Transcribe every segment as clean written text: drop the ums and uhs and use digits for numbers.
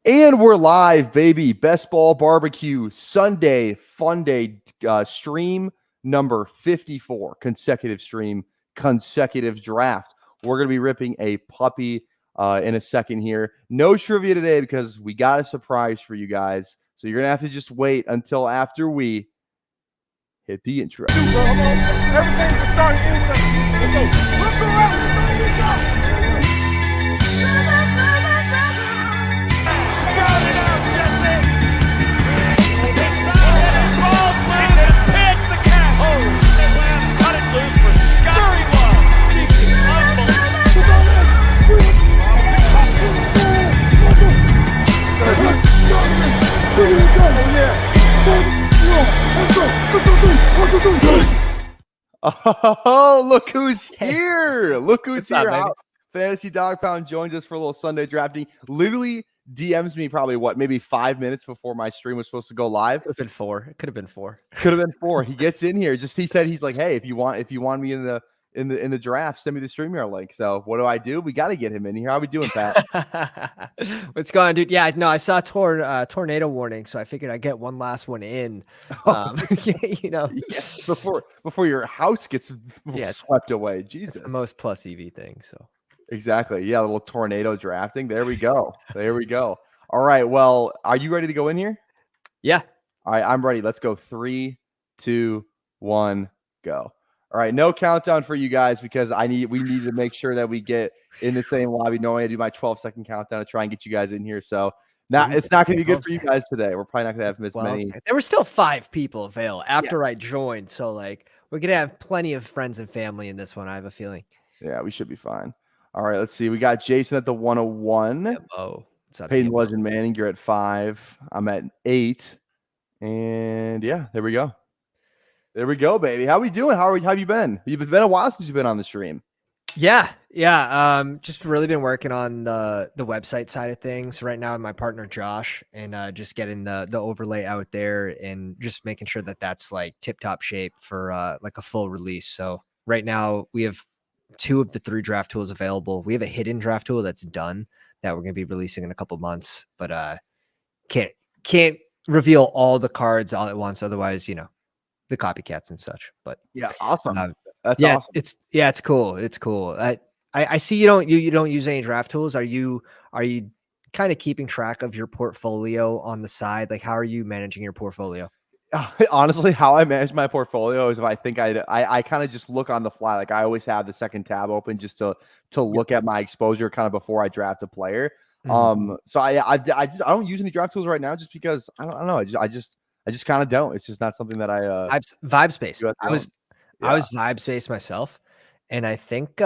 And we're live, baby. Best Ball Barbecue Sunday Funday stream number 54. Consecutive stream, consecutive draft. We're going to be ripping a puppy in a second here. No trivia today because we got a surprise for you guys. So you're going to have to just wait until after we hit the intro. Everything's starting. Let's go. Let's go. Oh, look who's here. Look who's here. Up, Fantasy Dog Pound joins us for a little Sunday drafting. Literally DMs me probably maybe 5 minutes before my stream was supposed to go live. Could have been 4. It could have been 4. Could have been 4. He gets in here. He said he's like, hey, if you want me in the draft, send me the StreamYard link. So what do? We got to get him in here. How we doing, Pat? What's going on, dude? Yeah, no, I saw tornado warning, so I figured I'd get one last one in. Yeah, before your house gets swept away. Jesus, it's the most plus EV thing. So exactly, yeah, a little tornado drafting. There we go. All right, well, are you ready to go in here? Yeah. All right, I'm ready. Let's go. 3, 2, 1, go. All right, no countdown for you guys because we need to make sure that we get in the same lobby. Normally I do my 12-second countdown to try and get you guys in here. So it's not going to be good for you guys today. We're probably not going to have as many. There were still 5 people available after I joined. So like we're going to have plenty of friends and family in this one. I have a feeling. Yeah, we should be fine. All right, let's see. We got Jason at the 101. Oh, what's up, Peyton Legend Manning, you're at 5. I'm at 8. And yeah, there we go. There we go, baby. How we doing? How have you been? You've been a while since you've been on the stream. Yeah. Just really been working on the website side of things right now with my partner Josh, and just getting the overlay out there and just making sure that that's like tip top shape for like a full release. So right now we have 2 of the 3 draft tools available. We have a hidden draft tool that's done that we're going to be releasing in a couple months, but can't reveal all the cards all at once. Otherwise, the copycats and such. But yeah, awesome. That's awesome. It's cool. It's cool. I see you don't use any draft tools. Are you kind of keeping track of your portfolio on the side? Like, how are you managing your portfolio? Honestly, how I manage my portfolio is if I think I kind of just look on the fly. Like I always have the second tab open just to look at my exposure kind of before I draft a player. So I don't use any draft tools right now just because I don't know. I just kind of don't. It's just not something that I vibe space. I was vibe space myself, and I think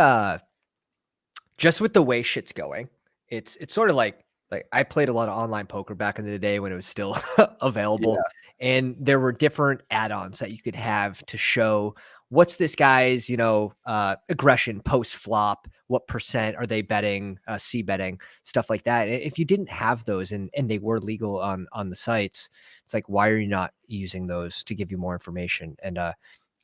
just with the way shit's going, it's sort of like I played a lot of online poker back in the day when it was still available, and there were different add-ons that you could have to show what's this guy's aggression post flop, what percent are they betting, C betting, stuff like that. If you didn't have those and they were legal on the sites, it's like, why are you not using those to give you more information? And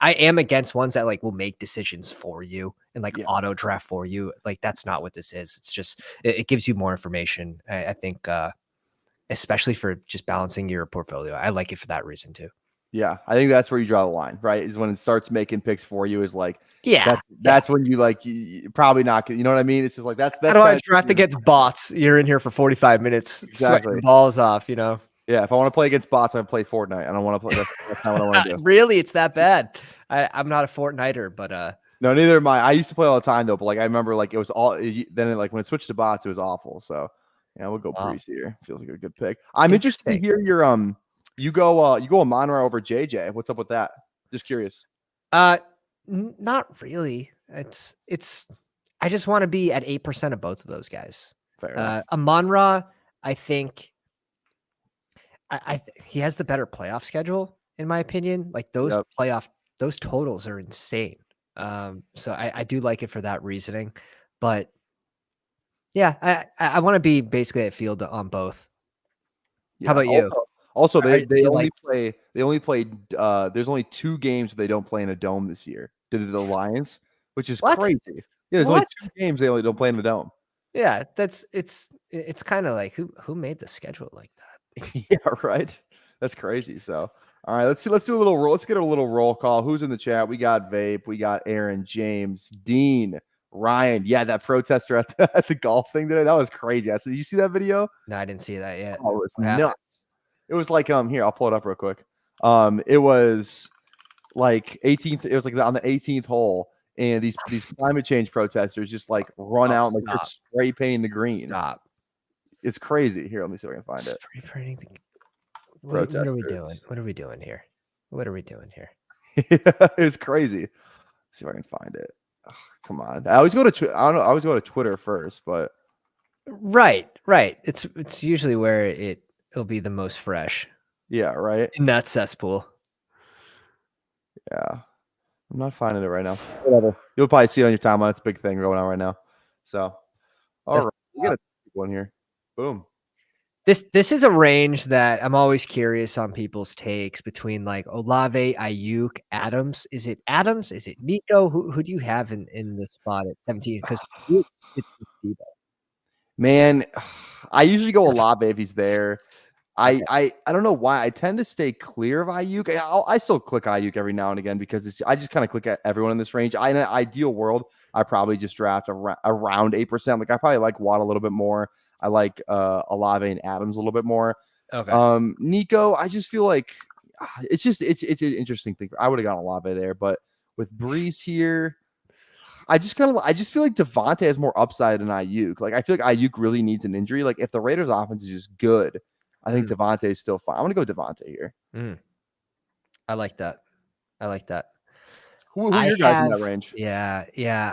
I am against ones that like will make decisions for you and like auto draft for you. Like that's not what this is. It's just it gives you more information. I think especially for just balancing your portfolio. I like it for that reason too. Yeah, I think that's where you draw the line, right? Is when it starts making picks for you. Is like, that's when you like you probably not. You know what I mean? It's just like that's. How do I draft against bots? You're in here for 45 minutes, sweating balls off. Yeah, if I want to play against bots, I play Fortnite. I don't want to play. That's not what I want to do. Really, it's that bad. I'm not a Fortniter, but no, neither am I. I used to play all the time though, but like I remember, like it was all. Then like when it switched to bots, it was awful. So we'll go Priest here. Feels like a good pick. I'm interested to hear your You go Amon-Ra over JJ. What's up with that? Just curious. Not really. It's. I just want to be at 8% of both of those guys. Fair enough. Amon-Ra, I think. He has the better playoff schedule, in my opinion. Like those those totals are insane. So I do like it for that reasoning, but yeah, I want to be basically at field on both. How about you? Also, they only play. There's only 2 games they don't play in a dome this year. The Lions, which is crazy. Yeah, there's only 2 games they only don't play in the dome. Yeah, it's kind of like who made the schedule like that? Yeah, right. That's crazy. So, all right, let's see. Let's do a little roll. Let's get a little roll call. Who's in the chat? We got Vape. We got Aaron, James, Dean, Ryan. Yeah, that protester at the golf thing today. That was crazy. Did you see that video? No, I didn't see that yet. Oh, it was What happened? nuts. It was like here, I'll pull it up real quick. It was like 18th. It was like on the 18th hole, and these climate change protesters just like run out and like they're spray painting the green. Stop. It's crazy. Here, let me see if I can find it. Spray painting the what are we doing? What are we doing here? What are we doing here? It's crazy. Let's see if I can find it. Oh, come on. I always go to I always go to Twitter first, but right. It's usually where it'll be the most fresh. Yeah, right. In that cesspool. Yeah. I'm not finding it right now. Whatever. You'll probably see it on your timeline. It's a big thing going on right now. So all right. We got a one here. Boom. This is a range that I'm always curious on people's takes between like Olave, Ayuk, Adams. Is it Adams? Is it Nico? Who do you have in the spot at 17? Because it's Debo. Man, I usually go Olave if he's there. I don't know why. I tend to stay clear of Ayuk. I still click Ayuk every now and again because I just kind of click at everyone in this range. In an ideal world, I probably just draft around 8%. Like I probably like Watt a little bit more. I like Olave and Adams a little bit more. Okay. Nico, I just feel like it's an interesting thing. I would have gone Olave there, but with Breeze here, I just feel like Devontae has more upside than Ayuk. Like I feel like Ayuk really needs an injury. Like if the Raiders' offense is just good, I think Devontae is still fine. I'm gonna go Devontae here. I like that. Who are your guys in that range? Yeah.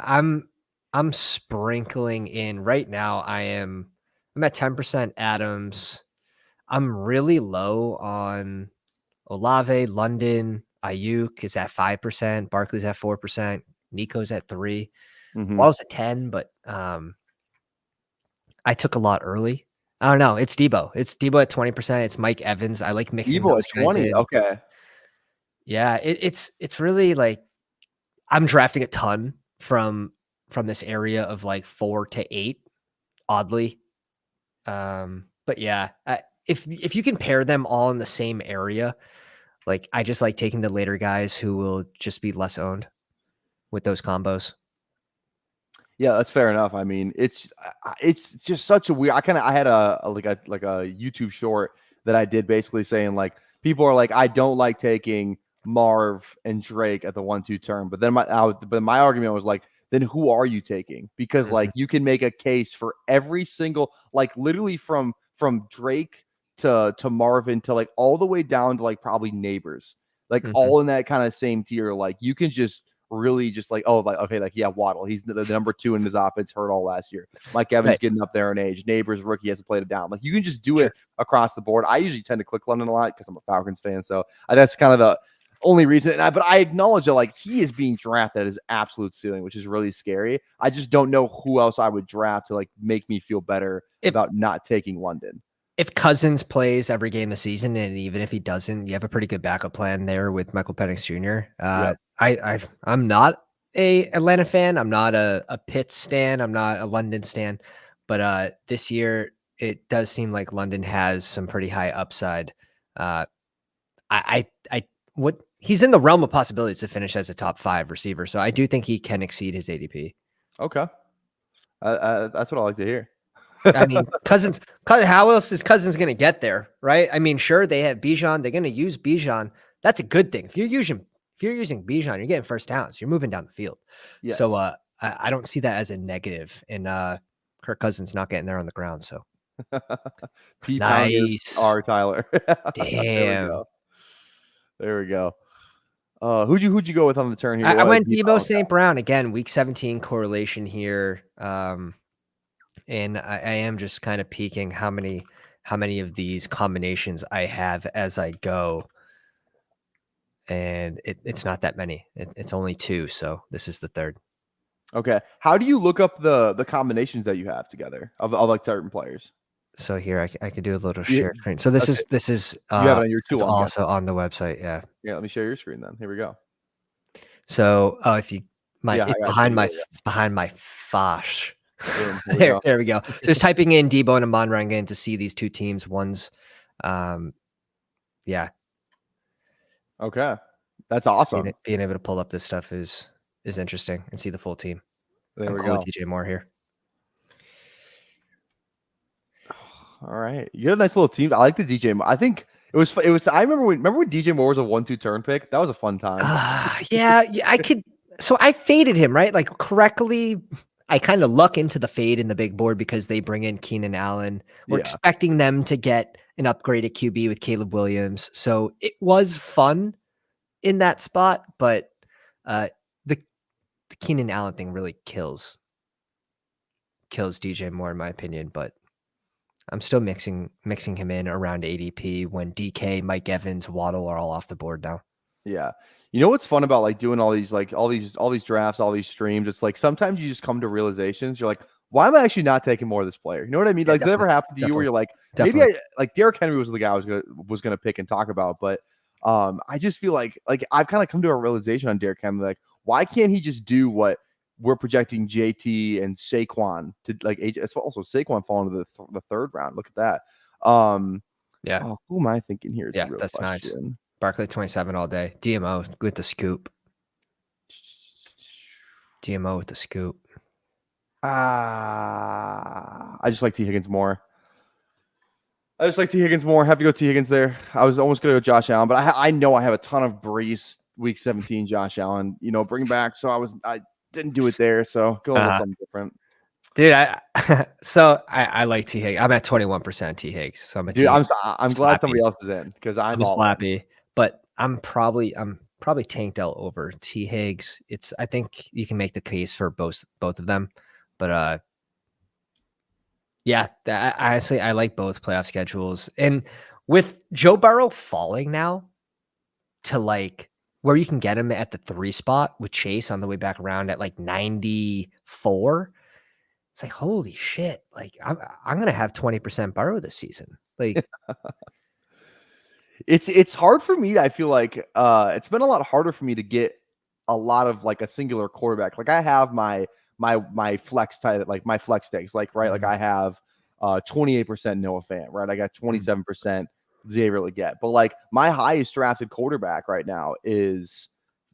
I'm sprinkling in right now. I'm at 10% Adams. I'm really low on Olave, London, Ayuk is at 5%, Barkley's at 4%, Nico's at 3%. Waddle's at 10, but I took a lot early. I don't know. It's Debo. It's Debo at 20%. It's Mike Evans. I like mixing Debo at 20. Okay. Yeah, it's really like I'm drafting a ton from this area of like 4 to 8, oddly. But yeah, if you can pair them all in the same area, like I just like taking the later guys who will just be less owned with those combos. Yeah, that's fair enough. I mean, it's just such a weird. I had a YouTube short that I did basically saying like people are like I don't like taking Marv and Drake at the 1-2 turn, but then my argument was like then who are you taking? Because like you can make a case for every single like literally from Drake to Marvin to like all the way down to like probably Neighbors, like all in that kind of same tier. Like you can just really just like, oh, like, okay, like, yeah, Waddle, he's the number 2 in his offense, hurt all last year. Mike Evans getting up there in age. Neighbors rookie hasn't played it down. Like, you can just do it across the board. I usually tend to click London a lot because I'm a Falcons fan. So that's kind of the only reason. But I acknowledge that, like, he is being drafted at his absolute ceiling, which is really scary. I just don't know who else I would draft to, like, make me feel better about not taking London. If Cousins plays every game this season, and even if he doesn't, you have a pretty good backup plan there with Michael Penix Jr. I'm not a Atlanta fan. I'm not a Pitt stan. I'm not a London stan. But this year, it does seem like London has some pretty high upside. He's in the realm of possibilities to finish as a top 5 receiver. So I do think he can exceed his ADP. Okay. That's what I like to hear. I mean, Cousins, how else is Cousins going to get there, right? I mean, sure, they have Bijan. They're going to use Bijan. That's a good thing. If you're using Bijan, you're getting first downs. You're moving down the field. Yes. So I don't see that as a negative. And Kirk Cousins not getting there on the ground. So nice. R. Tyler. Damn. There we go. Who'd you go with on the turn here? I went Deebo St. Brown again. Week 17 correlation here. And I am just kind of peeking how many of these combinations I have as I go. And it's not that many. It's only 2. So this is the 3rd. Okay. How do you look up the combinations that you have together of like certain players? So here I could do a little share screen. So this is you have it on your tool also on the website. Yeah. Yeah. Let me share your screen then. Here we go. So if you it's behind my Fosh. Boom. There There we go. So just typing in Debo and Amon Rangan to see these two teams. One's, yeah. Okay, that's awesome. Being able to pull up this stuff is interesting and see the full team. There I'm we cool go. with DJ Moore here. All right, you got a nice little team. I like the DJ. I think it was. I remember when DJ Moore was a 1-2 turn pick. That was a fun time. Yeah, I could. So I faded him, right? Like correctly. I kind of luck into the fade in the big board because they bring in Keenan Allen. We're expecting them to get an upgraded QB with Caleb Williams. So it was fun in that spot, but the Keenan Allen thing really kills DJ Moore in my opinion. But I'm still mixing him in around ADP when DK, Mike Evans, Waddle are all off the board now. Yeah. You know what's fun about like doing all these drafts, all these streams? It's like sometimes you just come to realizations. You're like, why am I actually not taking more of this player? You know what I mean? Yeah, like, does that ever happen to you where you're like, maybe like Derrick Henry was the guy I was gonna pick and talk about, but I just feel like I've kind of come to a realization on Derrick Henry, like, why can't he just do what we're projecting JT and Saquon to, like, also Saquon falling to the third round. Look at that. Yeah. Oh, who am I thinking here? Yeah, that's question. Nice. Barkley 27 all day. DMO with the scoop. DMO with the scoop. I just like T. Higgins more. Have to go T. Higgins there. I was almost going to go Josh Allen, but I know I have a ton of Brees week 17 Josh Allen, bring back. So I didn't do it there. So go with something different. Dude, I like T. Higgs. I'm at 21% T. Higgs. So I'm a Dude, I'm glad somebody else is in because I'm slappy. But I'm probably tanked out over T. Higgs. I think you can make the case for both of them. But yeah, honestly, I like both playoff schedules. And with Joe Burrow falling now to like where you can get him at the 3 spot with Chase on the way back around at like 94. It's like, holy shit. Like I'm going to have 20% Burrow this season. Like it's hard for me. I feel like it's been a lot harder for me to get a lot of like a singular quarterback. Like I have my flex tight, like my flex stakes, like, right. Like I have 28% Noah Fant, right? I got 27% Xavier Legette, but like my highest drafted quarterback right now is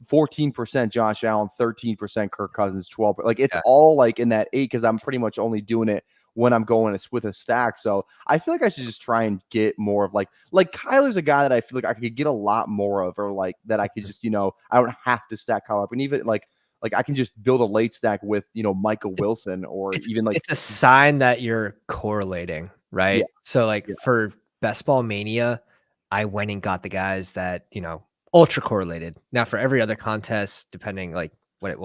14% Josh Allen, 13% Kirk Cousins, 12. Like it's all like in that 8 because I'm pretty much only doing it when I'm going with a stack. So I feel like I should just try and get more of like Kyler's a guy that I feel like I could get a lot more of, or like that I could just, I don't have to stack Kyler up. And even like I can just build a late stack with, Michael Wilson or even like. It's a sign that you're correlating, right? Yeah. So like for Best Ball Mania, I went and got the guys that, ultra correlated. Now for every other contest, depending like what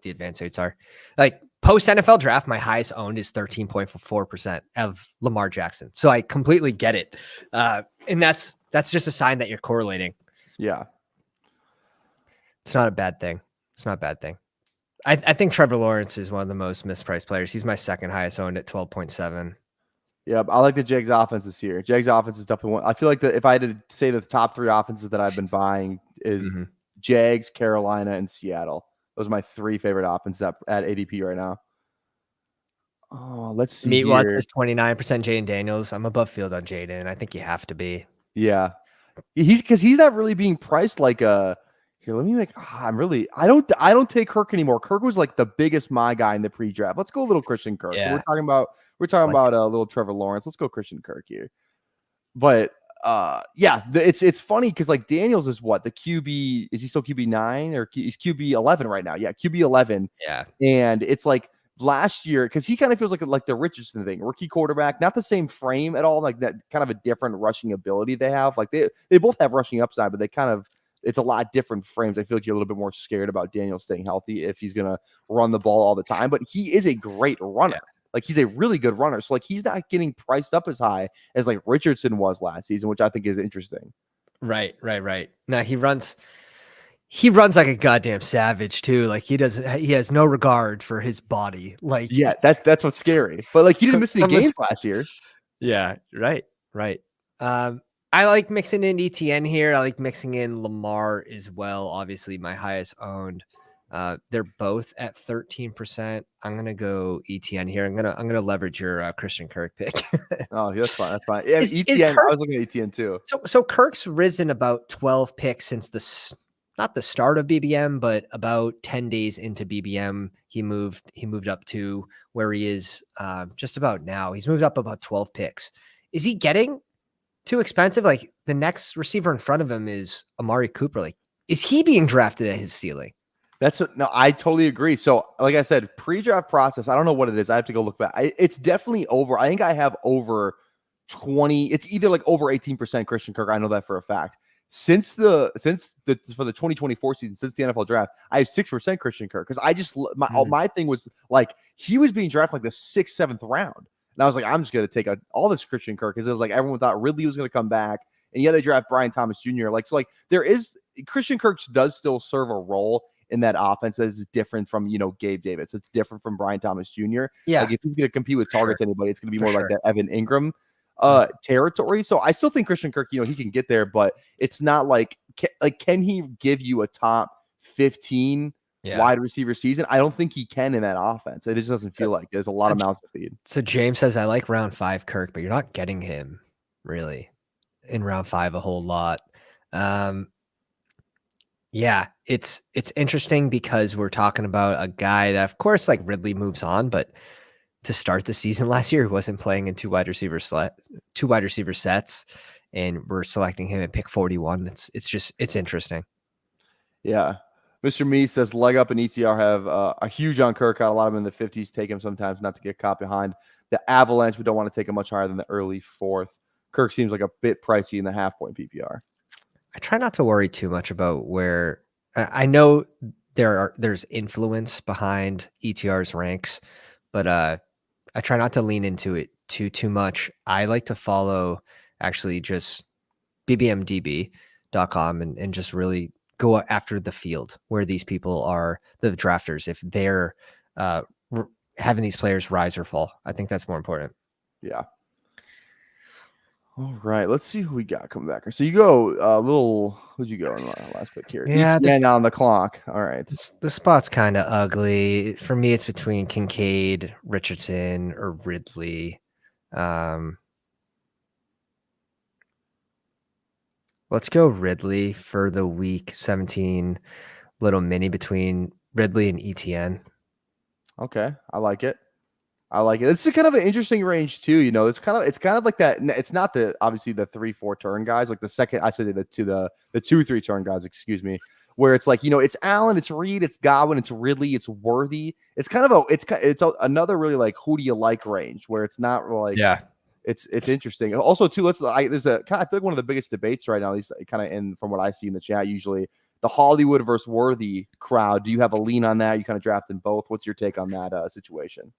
the advanced rates are, like post NFL draft, my highest owned is 13.4% of Lamar Jackson. So I completely get it. And that's just a sign that you're correlating. Yeah. It's not a bad thing. I think Trevor Lawrence is one of the most mispriced players. He's my second highest owned at 12.7. Yeah, I like the Jags offense this year. Jags offense is definitely one. I feel like if I had to say the top 3 offenses that I've been buying is Jags, Carolina, and Seattle. Those are my 3 favorite offenses at ADP right now. Oh, let's see. Meat Watch is 29% Jaden Daniels. I'm above field on Jaden. I think you have to be. Yeah, he's not really being priced like a. Here, let me make. I don't take Kirk anymore. Kirk was like the biggest my guy in the pre-draft. Let's go a little Christian Kirk. Yeah. We're talking about a little Trevor Lawrence. Let's go Christian Kirk here. But it's funny because like Daniels is what the QB is. He still QB 9 or he's QB 11 right now? Yeah, QB 11. Yeah, and it's like last year because he kind of feels like the Richardson thing, rookie quarterback, not the same frame at all. Like that kind of a different rushing ability they have. Like they both have rushing upside, but they kind of. It's a lot different frames. I feel like you're a little bit more scared about Daniel staying healthy if he's going to run the ball all the time, but he is a great runner. Yeah. Like he's a really good runner. So like he's not getting priced up as high as like Richardson was last season, which I think is interesting. Right. Now he runs like a goddamn savage too. Like he has no regard for his body. Like, yeah, that's what's scary. But like he didn't miss any games last year. Yeah. Right. I like mixing in ETN here. I like mixing in Lamar as well. Obviously, my highest owned. They're both at 13%. I'm gonna go ETN here. I'm gonna leverage your Christian Kirk pick. Oh, that's fine. That's fine. Yeah, Is ETN. Kirk, I was looking at ETN too. so Kirk's risen about 12 picks since not the start of BBM, but about 10 days into BBM. He moved up to where he is just about now. He's moved up about 12 picks. Is he getting too expensive? Like, the next receiver in front of him is Amari Cooper. Like, is he being drafted at his ceiling? No, I totally agree. So, like I said, pre-draft process, I don't know what it is. I have to go look back. It's definitely over. I think I have over 20. It's either like over 18% Christian Kirk. I know that for a fact. Since the for the 2024 season, since the NFL draft, I have 6% Christian Kirk because I just my thing was like he was being drafted like the 6th, 7th round, and I was like, I'm just gonna take all this Christian Kirk because it was like everyone thought Ridley was gonna come back, and yeah, they draft Brian Thomas Jr. Like there is Christian Kirk does still serve a role in that offense that is different from Gabe Davis. It's different from Brian Thomas Jr. Yeah, like if he's gonna compete with targets anybody, it's gonna be more like that Evan Ingram territory. So I still think Christian Kirk, he can get there, but it's not like can he give you a top 15 wide receiver season? I don't think he can in that offense. It just doesn't feel like there's a lot of mouths to feed. So James says, I like round 5 Kirk, but you're not getting him really in round 5 a whole lot. Yeah, it's interesting because we're talking about a guy that, of course, like Ridley moves on, but to start the season last year, he wasn't playing in two wide receiver sets, and we're selecting him at pick 41. It's interesting. Yeah. Mr. Me says leg up and ETR have a huge on Kirk. Got a lot of them in the 50s. Take him sometimes not to get caught behind the avalanche. We don't want to take him much higher than the early 4th. Kirk seems like a bit pricey in the half-point PPR. I try not to worry too much about where I know there's influence behind ETR's ranks, but I try not to lean into it too much. I like to follow actually just bbmdb.com and just really go after the field where these people are, the drafters, if they're having these players rise or fall. I think that's more important. Yeah. All right, let's see who we got coming back. So you go who'd you go in the last pick here? Yeah, on the clock. All right. The spot's kind of ugly. For me, it's between Kincaid, Richardson, or Ridley. Let's go Ridley for the week 17 little mini between Ridley and ETN. Okay, I like it. It's kind of an interesting range too. It's kind of like that. It's not obviously the 3-4 turn guys, like the second I said the 2-3 turn guys, excuse me, where it's like, it's Allen, it's Reed, it's Godwin, it's Ridley, it's Worthy. It's kind of another really like who do you like range where it's not like it's interesting. Also too, there's I feel like one of the biggest debates right now, at least kind of in from what I see in the chat usually, the Hollywood versus Worthy crowd. Do you have a lean on that? You kind of drafting both. What's your take on that situation?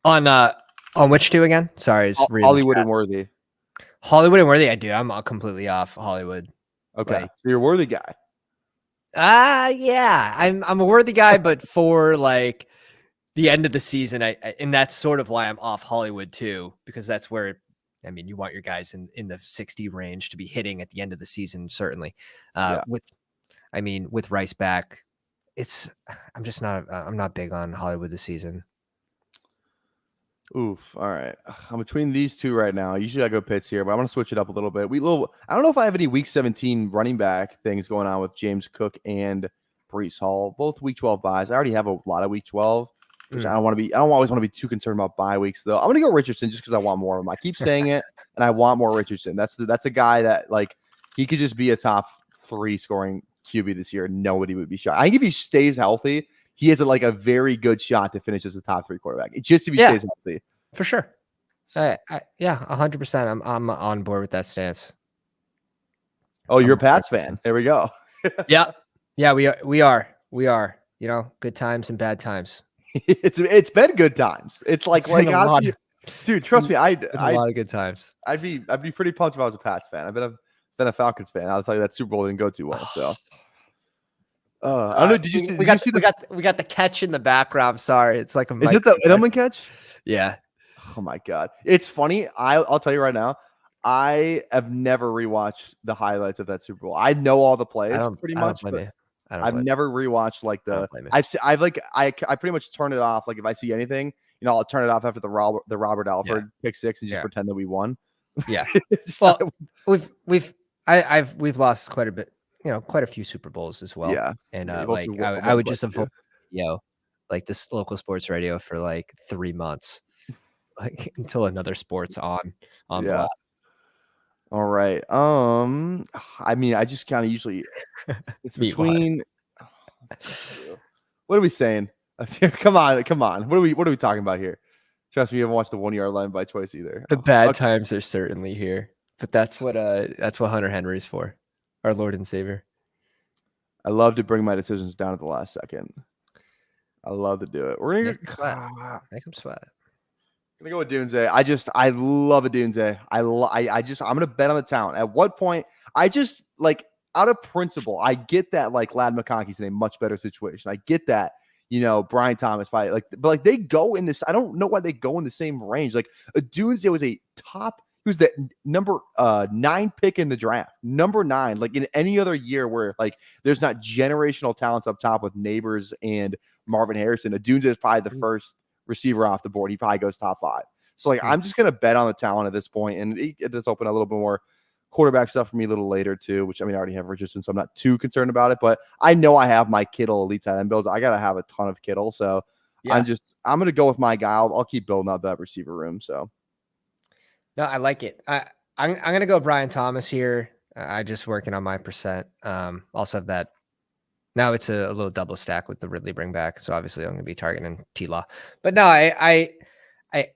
On which two again? Sorry, Hollywood and Worthy. Hollywood and Worthy, I do. I'm completely off Hollywood. Okay, so you're a Worthy guy. Yeah, I'm a Worthy guy, but for like the end of the season, and that's sort of why I'm off Hollywood too, because that's where you want your guys in the 60 range to be hitting at the end of the season, certainly. With Rice back, I'm not big on Hollywood this season. Oof. All right. I'm between these two right now. Usually I go Pitts here, but I'm going to switch it up a little bit. I don't know if I have any week 17 running back things going on with James Cook and Breece Hall, both week 12 buys. I already have a lot of week 12, which I don't always want to be too concerned about bye weeks though. I'm going to go Richardson just because I want more of him. I keep saying it and I want more Richardson. That's a guy that like he could just be a top 3 scoring QB this year. Nobody would be shocked. I think if he stays healthy, he has a very good shot to finish as a top 3 quarterback. Just if he stays healthy. For sure. 100%. I'm on board with that stance. Oh, you're a Pats fan. There we go. Yeah. We are. Good times and bad times. It's been good times. It's like dude, trust me, a lot of good times. I'd be pretty pumped if I was a Pats fan. I've been a Falcons fan. I'll tell you that Super Bowl didn't go too well. So I don't know. Did you see? We got the catch in the background. Sorry, it's like is it the Edelman catch? Yeah. Oh my god, it's funny. I'll tell you right now. I have never rewatched the highlights of that Super Bowl. I know all the plays pretty much, I've never rewatched like the. blame it. I've like I pretty much turn it off. Like if I see anything, I'll turn it off after the Robert Alford pick six and just pretend that we won. Yeah. Well, we've lost quite a bit, quite a few Super Bowls as well. Yeah. And Like I would just avoid like this local sports radio for like 3 months, like until another sport's on blast. All right. I mean, I just kind of usually it's between. What are we saying? Come on. What are we talking about here? Trust me, you haven't watched the 1 yard line by choice either. The bad times are certainly here, but that's what Hunter Henry's for, our Lord and Savior. I love to bring my decisions down at the last second. I love to do it. We're gonna make him sweat. Gonna go with Dunze. I love a Dunze. I'm gonna bet on the talent. At what point I just like out of principle, I get that like Ladd McConkey's in a much better situation. I get that, Brian Thomas probably but like they go in this. I don't know why they go in the same range. Like a Dunze was a top. He was the number 9 pick in the draft. Number 9. Like in any other year where like there's not generational talents up top with Neighbors and Marvin Harrison. A Dunze is probably the first receiver off the board. He probably goes top 5. So like I'm just gonna bet on the talent at this point, and it does open a little bit more quarterback stuff for me a little later too. Which I mean I already have Richardson, so I'm not too concerned about it. But I know I have my Kittle elite tight end builds. I gotta have a ton of Kittle, so I'm gonna go with my guy. I'll keep building out that receiver room. So no, I like it. I'm gonna go Brian Thomas here. I just working on my percent. Also have that. Now it's a little double stack with the Ridley bring back. So obviously I'm going to be targeting T-Law. But no, I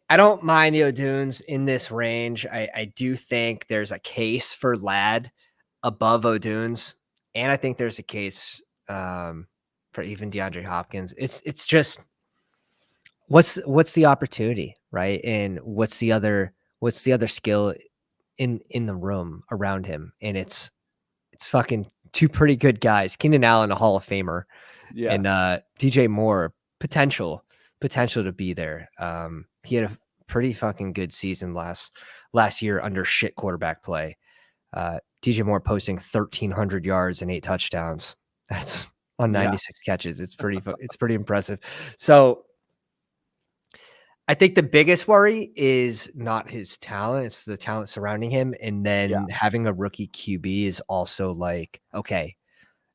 don't mind the O'Dunes in this range. I do think there's a case for Ladd above O'Dunes. And I think there's a case for even DeAndre Hopkins. It's just what's the opportunity, right? And what's the other skill in the room around him? And it's fucking 2 pretty good guys. Keenan Allen, a Hall of Famer, and DJ Moore, potential to be there. He had a pretty fucking good season last year under shit quarterback play. DJ Moore posting 1,300 yards and 8 touchdowns. That's on 96 catches. It's pretty impressive. So I think the biggest worry is not his talent. It's the talent surrounding him. And then having a rookie QB is also like, okay,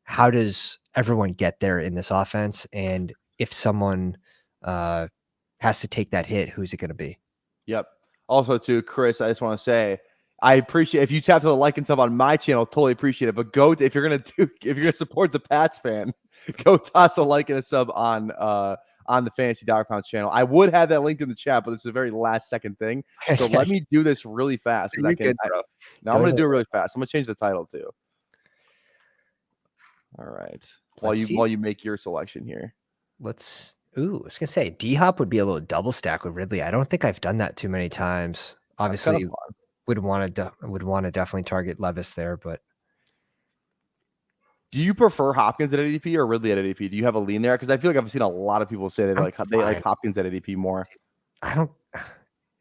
how does everyone get there in this offense? And if someone has to take that hit, who's it going to be? Yep. Also, too, Chris, I just want to say, I appreciate if you tap to the like and sub on my channel, totally appreciate it. But if you're gonna support the Pats fan, go toss a like and a sub on the Fantasy Dog Pounds channel. I would have that linked in the chat, but it's a very last second thing. So let me do this really fast because I'm going to do it really fast. I'm going to change the title too. All right. While you make your selection here. I was going to say D-Hop would be a little double stack with Ridley. I don't think I've done that too many times. Obviously would want to definitely target Levis there, but do you prefer Hopkins at ADP or Ridley at ADP? Do you have a lean there? Because I feel like I've seen a lot of people say they like Hopkins at ADP more.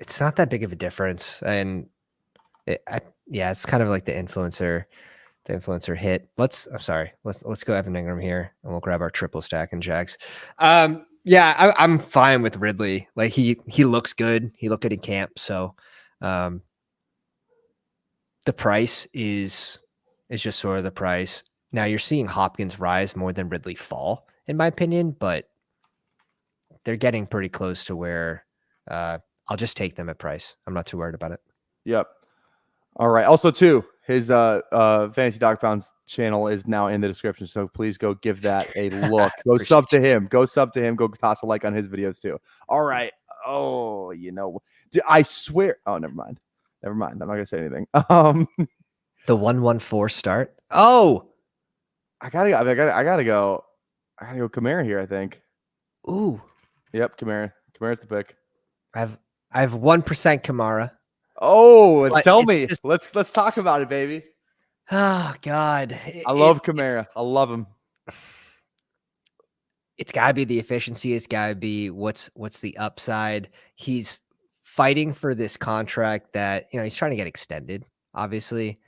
It's not that big of a difference, and it's kind of like the influencer hit. Let's go Evan Ingram here, and we'll grab our triple stack and Jags. I'm fine with Ridley. Like he looks good. He looked good in camp, so the price is just sort of the price. Now you're seeing Hopkins rise more than Ridley fall, in my opinion, but they're getting pretty close to where I'll just take them at price. I'm not too worried about it. Yep. All right. Also, too, his Fantasy Dog Pounds channel is now in the description, so please go give that a look. Go sub to him. Go toss a like on his videos too. All right. Oh, I swear. Oh, never mind. I'm not gonna say anything. The 114 start. Oh. I gotta go Kamara here, I think. Ooh. Yep, Kamara. Kamara's the pick. I have 1% Kamara. Oh, tell me. Let's talk about it, baby. Oh God. I love Kamara. I love him. It's gotta be the efficiency. It's gotta be what's the upside. He's fighting for this contract that, he's trying to get extended, obviously.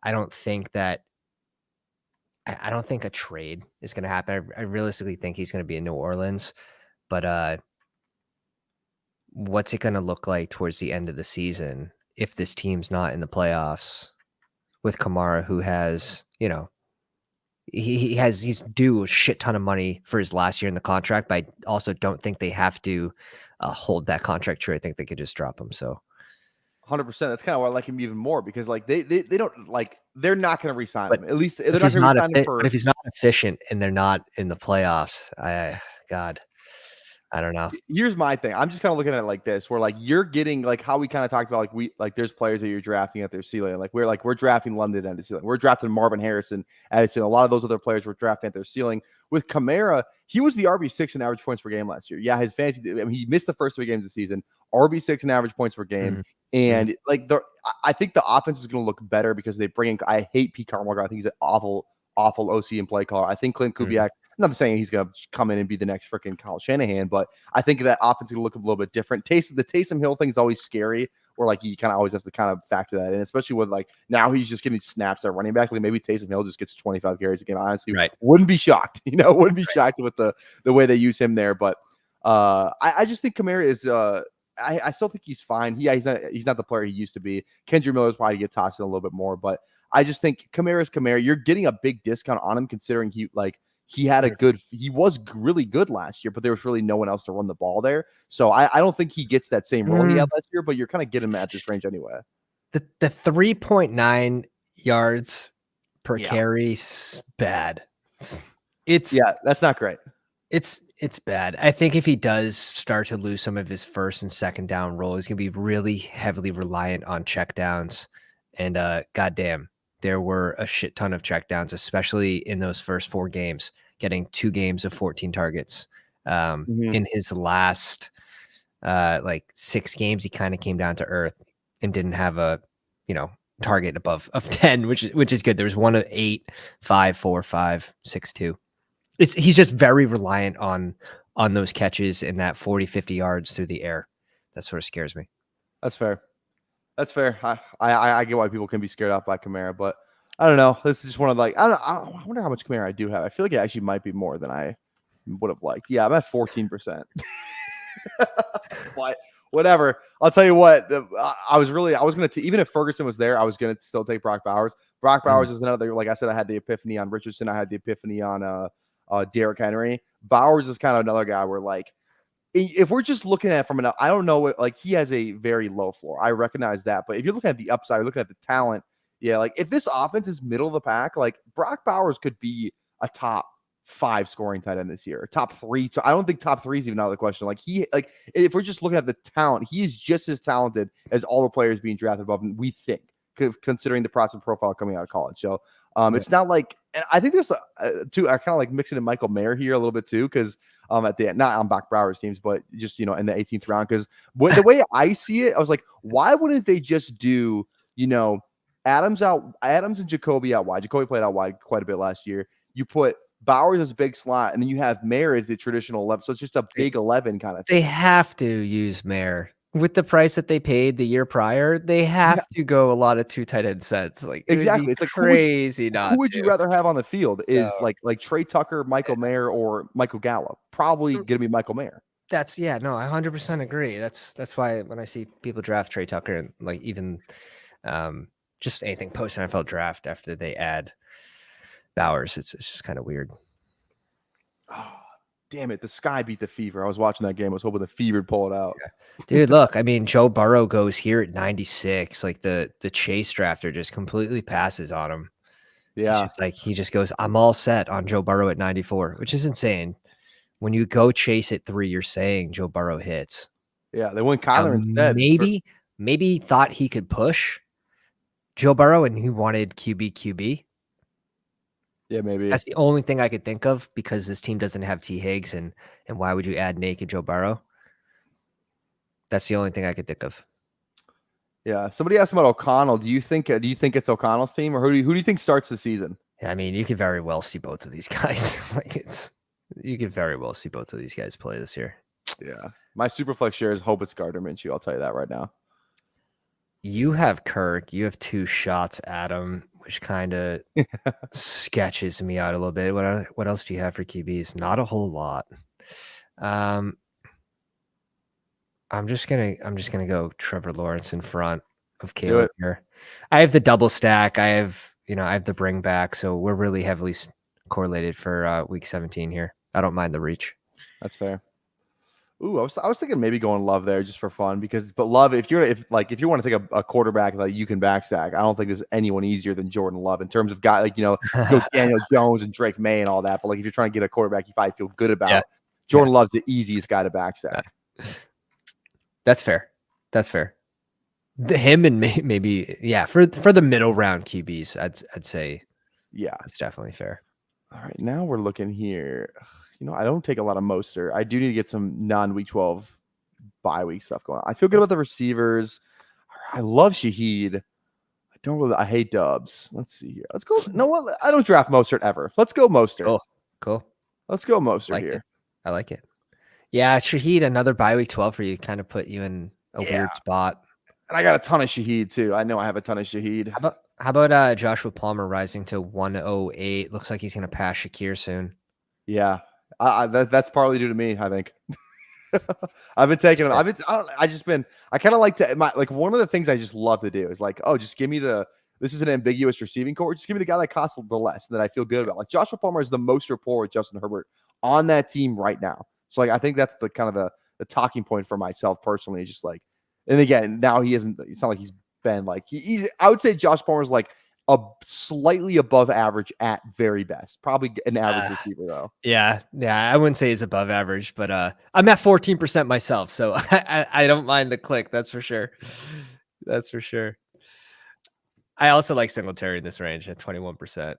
I don't think that I don't think a trade is going to happen. I realistically think he's going to be in New Orleans, but what's it going to look like towards the end of the season if this team's not in the playoffs with Kamara, who has, he's due a shit ton of money for his last year in the contract, but I also don't think they have to hold that contract true. I think they could just drop him. So 100%. That's kind of why I like him even more, because like they don't like, they're not going to re-sign him. At least they're not going to re-sign him for. But if he's not efficient and they're not in the playoffs, I don't know. Here's my thing. I'm just kind of looking at it like this, where like you're getting like how we kind of talked about, like there's players that you're drafting at their ceiling. Like we're drafting London at his ceiling. We're drafting Marvin Harrison at his ceiling. A lot of those other players were drafting at their ceiling. With Kamara, he was the RB6 in average points per game last year. Yeah, his fantasy, I mean, he missed the first 3 games of the season. RB6 in average points per game. And like I think the offense is going to look better because they bring in. I hate Pete Carmichael. I think he's an awful OC and play caller. I think Clint Kubiak. I'm not saying he's going to come in and be the next freaking Kyle Shanahan, but I think that offense is going to look a little bit different. The Taysom Hill thing is always scary, or like you kind of always have to kind of factor that in, especially with like now he's just getting snaps at running back. Like maybe Taysom Hill just gets 25 carries a game. Honestly, wouldn't be shocked. Wouldn't be shocked with the way they use him there. But I just think Kamara is. I still think he's fine. He's not the player he used to be. Kendrick Miller's probably get tossed in a little bit more, but I just think Kamara's Kamara. You're getting a big discount on him considering he was really good last year, but there was really no one else to run the ball there. So I don't think he gets that same role he had last year, but you're kind of getting him at this range anyway. The 3.9 yards per carry bad. That's not great. It's bad. I think if he does start to lose some of his first and second down role, he's going to be really heavily reliant on checkdowns. And goddamn, there were a shit ton of checkdowns, especially in those first 4 games, getting 2 games of 14 targets. In his last 6 games, he kind of came down to earth and didn't have a target above of 10, which is good. There was one of 8, 5, 4, 5, 6, 2. He's just very reliant on those catches and that 40, 50 yards through the air. That sort of scares me. That's fair. I get why people can be scared off by Kamara, but I don't know. This is just one of I wonder how much Kamara I do have. I feel like it actually might be more than I would have liked. Yeah, I'm at 14%. But whatever. I'll tell you what. I was going to even if Ferguson was there, I was going to still take Brock Bowers. Brock Bowers is another. Like I said, I had the epiphany on Richardson. I had the epiphany on Derrick Henry. Bowers is kind of another guy where like. If we're just looking at it from I don't know, like he has a very low floor. I recognize that. But if you're looking at the upside, looking at the talent, like if this offense is middle of the pack, like Brock Bowers could be a top 5 scoring tight end this year, top 3. So I don't think top 3 is even out of the question. Like if we're just looking at the talent, he is just as talented as all the players being drafted above him, we think, considering the prospect profile coming out of college. So it's not like, and I think there's I kind of like mixing in Michael Mayer here a little bit too, because at the end, not on Brock Bowers teams, but just in the 18th round. Because the way I see it, I was like, why wouldn't they just do Adams and Jacoby out wide? Jacoby played out wide quite a bit last year. You put Bowers as a big slot, and then you have Mayer as the traditional 11. So it's just a big 11 kind of thing. They have to use Mayer. With the price that they paid the year prior, they have to go a lot of 2 tight end sets. Like exactly, it's like crazy. Who would you rather have on the field? Is like Trey Tucker, Michael Mayer, or Michael Gallup? Probably going to be Michael Mayer. I 100% agree. That's why when I see people draft Trey Tucker and like even just anything post NFL draft after they add Bowers, it's just kind of weird. Oh, damn it. The sky beat the fever. I was watching that game. I was hoping the fever would pull it out. Yeah. Dude, look, I mean, Joe Burrow goes here at 96. Like the Chase drafter just completely passes on him. Yeah. He just goes, I'm all set on Joe Burrow at 94, which is insane. When you go Chase at 3, you're saying Joe Burrow hits. Yeah, they went Kyler instead. Maybe he thought he could push Joe Burrow and he wanted QB. Yeah, maybe. That's the only thing I could think of because this team doesn't have T. Higgs, and why would you add naked Joe Burrow? That's the only thing I could think of. Yeah. Somebody asked about O'Connell. Do you think it's O'Connell's team, or who do you think starts the season? I mean, you could very well see both of these guys. You could very well see both of these guys play this year. Yeah. My Superflex shares hope it's Gardner Minshew. I'll tell you that right now. You have Kirk. You have 2 shots at him which kind of sketches me out a little bit. What else do you have for QBs? Not a whole lot. I'm just gonna go Trevor Lawrence in front of Caleb here. I have the double stack. I have the bring back, so we're really heavily correlated for week 17 here. I don't mind the reach. That's fair. Ooh, I was thinking maybe going Love there just for fun but Love, if you want to take a quarterback that you can backstack, I don't think there's anyone easier than Jordan Love in terms of guy go Daniel Jones and Drake May and all that. But like if you're trying to get a quarterback you probably feel good about, Jordan Love's the easiest guy to backstack. That's fair. That's fair. Him and maybe for the middle round QBs, I'd say that's definitely fair. All right, now we're looking here. I don't take a lot of Mostert. I do need to get some non-week 12 bye week stuff going on. I feel good about the receivers. I love Shaheed. I hate Dubs. Let's see here. Let's go. No, what? I don't draft Mostert ever. Let's go Mostert. Cool. Let's go Mostert here. I like it. Yeah, Shaheed, another bye week 12 for you, kind of put you in a weird spot. And I got a ton of Shaheed too. I know I have a ton of Shaheed. How about Joshua Palmer rising to 108? Looks like he's going to pass Shakir soon. Yeah, that's partly due to me, I think. I've been taking him. I kind of like to one of the things I just love to do is just give me this is an ambiguous receiving core. Just give me the guy that costs the less that I feel good about. Like Joshua Palmer is the most rapport with Justin Herbert on that team right now. So I think that's the kind of the talking point for myself personally. Just and again, now he isn't. It's not like he's been he's. I would say Josh Palmer's a slightly above average at very best. Probably an average receiver though. Yeah. I wouldn't say he's above average, but I'm at 14% myself, so I don't mind the click. That's for sure. That's for sure. I also like Singletary in this range at 21%.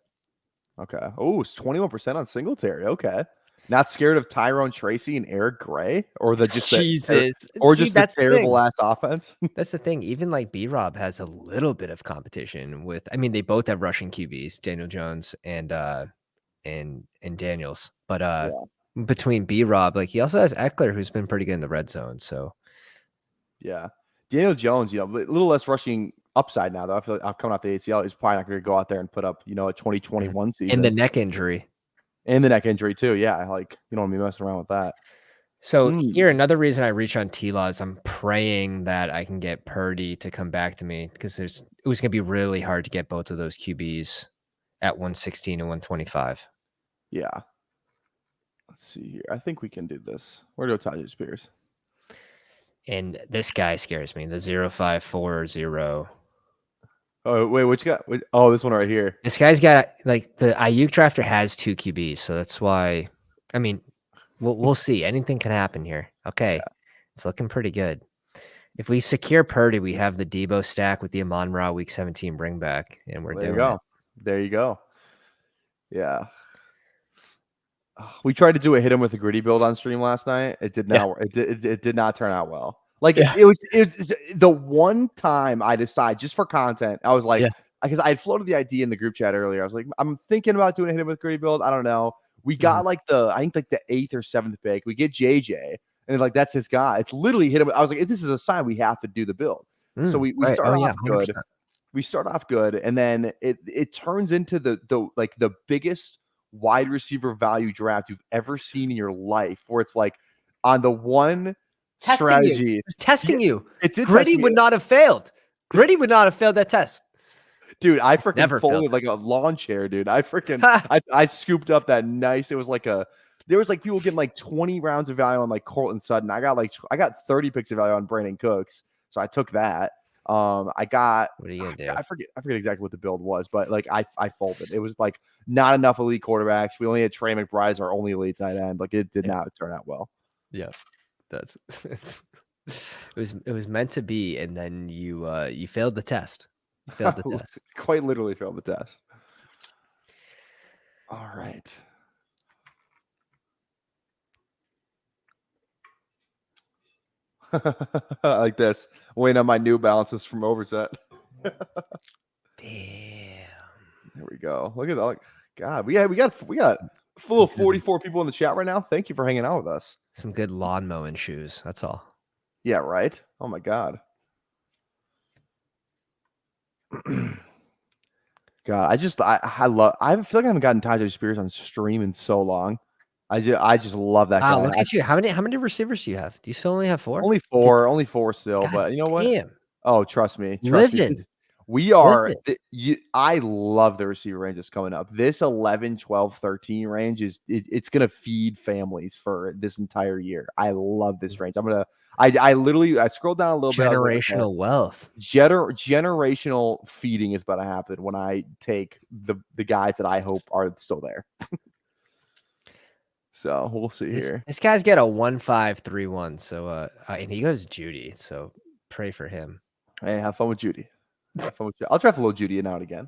Okay. Oh, it's 21% on Singletary. Okay. Not scared of Tyrone Tracy and Eric Gray, or the terrible ass offense. That's the thing. Even B-Rob has a little bit of competition with. I mean, they both have rushing QBs, Daniel Jones and Daniels. But between B-Rob, he also has Eckler, who's been pretty good in the red zone. So yeah, Daniel Jones, a little less rushing upside now though. I feel like coming off the ACL, he's probably not going to go out there and put up a 2021 season. And the neck injury. And the neck injury too. Yeah. You don't want to be messing around with that. So here, another reason I reach on T-Law is I'm praying that I can get Purdy to come back to me because it was going to be really hard to get both of those QBs at 116 and 125. Yeah. Let's see here. I think we can do this. Where do Tajay Spears? And this guy scares me. The 0540. Oh, wait, which guy? Oh, this one right here. This guy's got the Ayuk drafter has 2 QBs, so that's why. I mean, we'll see. Anything can happen here. Okay, It's looking pretty good. If we secure Purdy, we have the Debo stack with the Amon-Ra Week 17 bring back, and we're doing it. There you go. Yeah. We tried to do a hit him with a gritty build on stream last night. It did not. It did not turn out well. It was the one time I decided just for content. I was because I had floated the idea in the group chat earlier. I was like, I'm thinking about doing a hit him with gritty build. I don't know. We got I think the 8th or 7th pick. We get JJ, and that's his guy. It's literally hit him. I was like, this is a sign we have to do the build. So we start off good. 100%. We start off good, and then it turns into the biggest wide receiver value draft you've ever seen in your life, where it's on the one strategy. Testing you. It did. Gritty would not have failed. Gritty would not have failed that test. Dude, I freaking folded like a lawn chair, dude. I freaking I scooped up that nice. It was there was people getting 20 rounds of value on Cortland Sutton. I got 30 picks of value on Brandon Cooks. So I took that. I got what are you gonna do? I forget exactly what the build was, but I folded. It was not enough elite quarterbacks. We only had Trey McBride as our only elite tight end. It did not turn out well. Yeah. It was meant to be, and then you failed the test. You failed the test. Quite literally failed the test. All right. I like this. Waiting on my New Balances from Overset. Damn. There we go. Look at that. God, we got full of 44 people in the chat right now. Thank you for hanging out with us. Some good lawn mowing shoes. That's all. Yeah, right. Oh my God. God, I feel like I haven't gotten Tyjae Spears on stream in so long. I just love that Wow, guy. look at you. How many receivers do you have? Do you still only have 4? Only four still, God but you know what? damn. Oh, trust me. Living. We are Living. I love the receiver ranges coming up. This 11, 12, 13 range it's gonna feed families for this entire year. I love this range. I literally scrolled down a little bit. Generational wealth. Generational feeding is about to happen when I take the guys that I hope are still there. So we'll see here. This guy's got a 1.531. So and he goes Judy. So pray for him. Hey, have fun with Judy. I'll draft a little Judy now and again.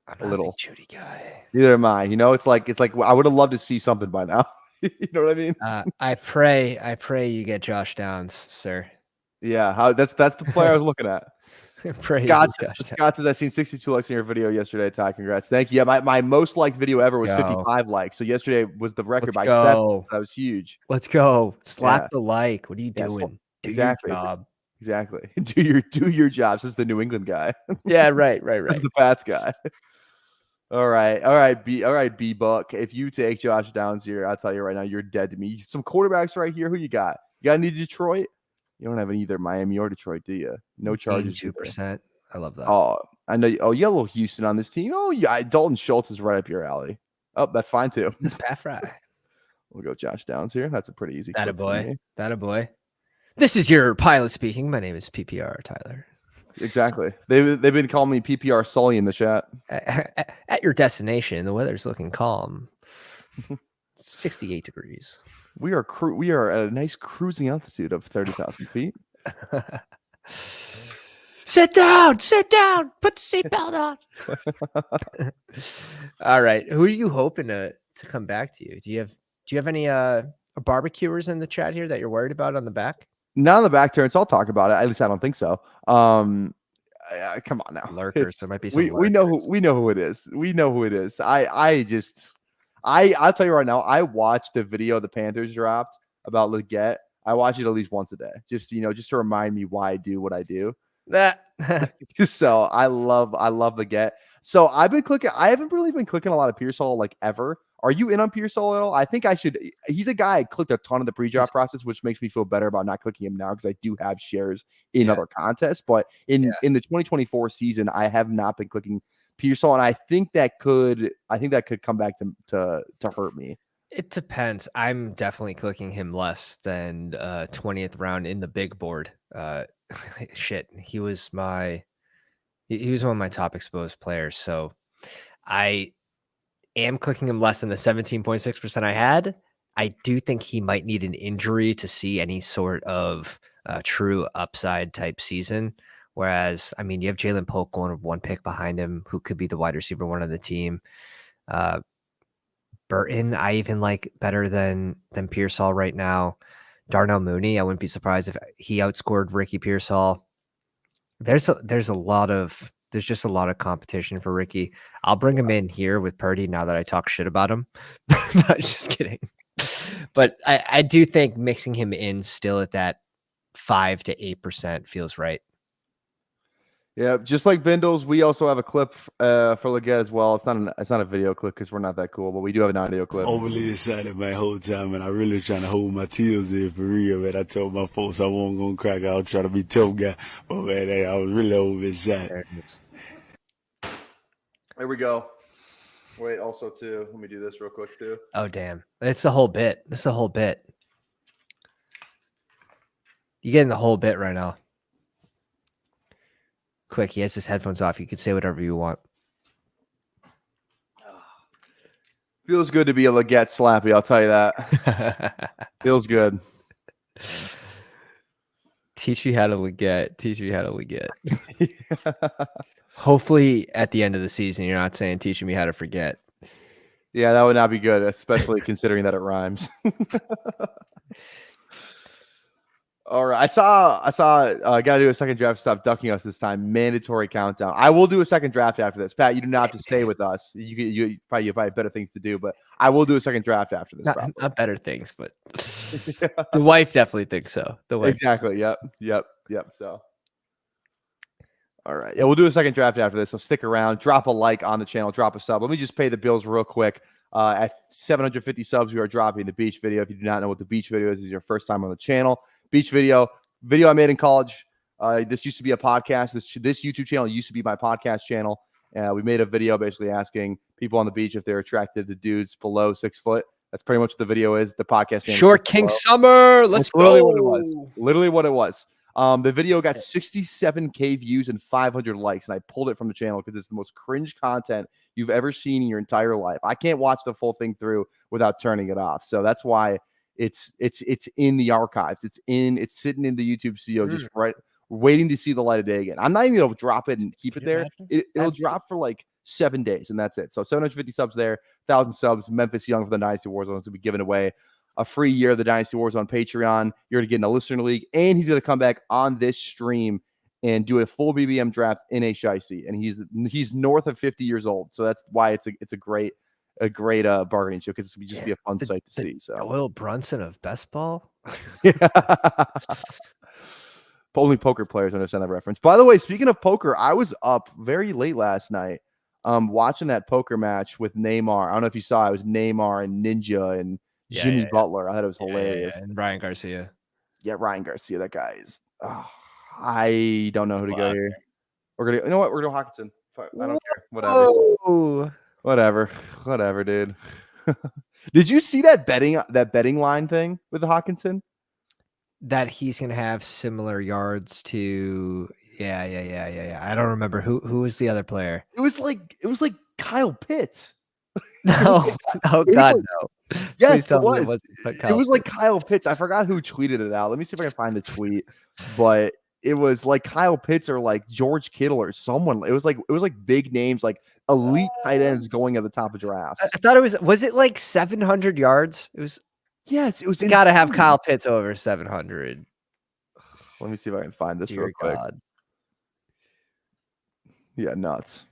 I'm A not little a Judy guy. Neither am I. You know, it's like I would have loved to see something by now. You know what I mean? I pray you get Josh Downs, sir. Yeah, that's the player I was looking at. Pray Scott says I seen 62 likes in your video yesterday. Ty, congrats. Thank you. Yeah, my most liked video ever was 55 likes. So yesterday was the record by 7. So that was huge. Let's go. Slap the like. What are you doing? Exactly. Do your job. Exactly. Do your job. This is the New England guy. Yeah, right. This is the Pats guy. All right, B Buck. If you take Josh Downs here, I'll tell you right now, you're dead to me. Some quarterbacks right here. Who you got? You got any Detroit? You don't have any either Miami or Detroit, do you? No charges. 2%. I love that. Oh, I know. Oh, you got a little Houston on this team. Oh, yeah. Dalton Schultz is right up your alley. Oh, that's fine too. That's Pat Fry. We'll go Josh Downs here. That's a pretty easy. That a boy. This is your pilot speaking. My name is PPR Tyler. Exactly. They've been calling me PPR Sully in the chat. At your destination, the weather's looking calm. 68 degrees. We are at a nice cruising altitude of 30,000 feet. Sit down. Put the seatbelt on. All right. Who are you hoping to come back to you? Do you have any barbecuers in the chat here that you're worried about on the back? Not on the back turns. I'll talk about it. At least I don't think so. Come on now. Lurkers. There might be some. We know who it is. We know who it is. I'll tell you right now. I watched the video the Panthers dropped about Leggett. I watch it at least once a day, just to remind me why I do what I do. So I love Leggett. So I haven't really been clicking a lot of Pearsall like ever. Are you in on Pearsall at all? I think I should. He's a guy I clicked a ton of the pre-draft process, which makes me feel better about not clicking him now because I do have shares in other contests. But in the 2024 season, I have not been clicking Pearsall, and I think that could come back to hurt me. It depends. I'm definitely clicking him less than 20th round in the big board. Shit, he was one of my top exposed players, so I am clicking him less than the 17.6% I had. I do think he might need an injury to see any sort of true upside type season. Whereas, I mean, you have Jalen Polk going with 1 pick behind him, who could be the wide receiver 1 on the team. Burton, I even like better than Pearsall right now. Darnell Mooney, I wouldn't be surprised if he outscored Ricky Pearsall. There's just a lot of competition for Ricky. I'll bring him in here with Purdy now that I talk shit about him. Not just kidding. But I do think mixing him in still at that 5 to 8% feels right. Yeah, just like Bindles, we also have a clip for Leggett as well. It's not a video clip because we're not that cool, but we do have an audio clip. Overly excited my whole time, and I really trying to hold my tears in for real. Man, I told my folks I wasn't gonna crack. I was trying to be tough guy, but man, I was really over excited. Here we go. Wait, also too. Let me do this real quick too. Oh damn! It's the whole bit. It's the whole bit. You're getting the whole bit right now. Quick, he has his headphones off. You can say whatever you want. Feels good to be a Leggett slappy, I'll tell you that. Feels good. Teach me how to Leggett. Hopefully, at the end of the season, you're not saying teaching me how to forget. Yeah, that would not be good, especially considering that it rhymes. All right, I saw. Got to do a second draft. Stop ducking us this time. Mandatory countdown. I will do a second draft after this. Pat, you do not have to stay with us. You probably have better things to do, but I will do a second draft after this. Not better things, but the wife definitely thinks so. The wife. Exactly. Yep. So, All right. Yeah, we'll do a second draft after this. So stick around. Drop a like on the channel. Drop a sub. Let me just pay the bills real quick. At 750 subs, we are dropping the beach video. If you do not know what the beach video is, this is your first time on the channel. Beach video I made in college. This used to be a podcast. This YouTube channel used to be my podcast channel. We made a video basically asking people on the beach if they're attracted to dudes below 6 foot. That's pretty much what the video is. The podcast name Short King Summer. Let's go. Literally what it was. Literally what it was. The video got 67K views and 500 likes, and I pulled it from the channel because it's the most cringe content you've ever seen in your entire life. I can't watch the full thing through without turning it off. So that's why it's in the archives. It's sitting in the YouTube studio, just right, waiting to see the light of day again. I'm not even gonna drop it and keep it there. It'll drop for like 7 days, and that's it. So 750 subs there, 1,000 subs. Memphis Young for the Dynasty Warzone is gonna be given away a free year of the Dynasty Warzone Patreon. You're going to get in a listener league, and he's going to come back on this stream and do a full BBM draft in a Shiesty. And he's north of 50 years old, so that's why it's a great bargaining chip, because it's just be a fun sight to see. So Doyle Brunson of best ball. Only poker players understand that reference. By the way, speaking of poker, I was up very late last night, watching that poker match with Neymar. I don't know if you saw. It was Neymar and Ninja and Jimmy Butler. I thought it was hilarious. And Ryan Garcia. Yeah, Ryan Garcia. That guy is. I don't know who to go here. We're gonna. You know what? We're gonna Hawkinson. I don't care. Whatever. Whatever, dude. Did you see that betting line thing with Hawkinson? That he's gonna have similar yards to. Yeah. I don't remember who was the other player. It was like Kyle Pitts. No. Oh God, no. Yes, it was. It was like Kyle Pitts. I forgot who tweeted it out. Let me see if I can find the tweet. But it was like Kyle Pitts or like George Kittle or someone. It was like big names, like elite tight ends going at the top of drafts. I thought it was it like 700 yards? It was. Yes, it was. You got to have Kyle Pitts over 700. Let me see if I can find this real quick. Yeah, nuts.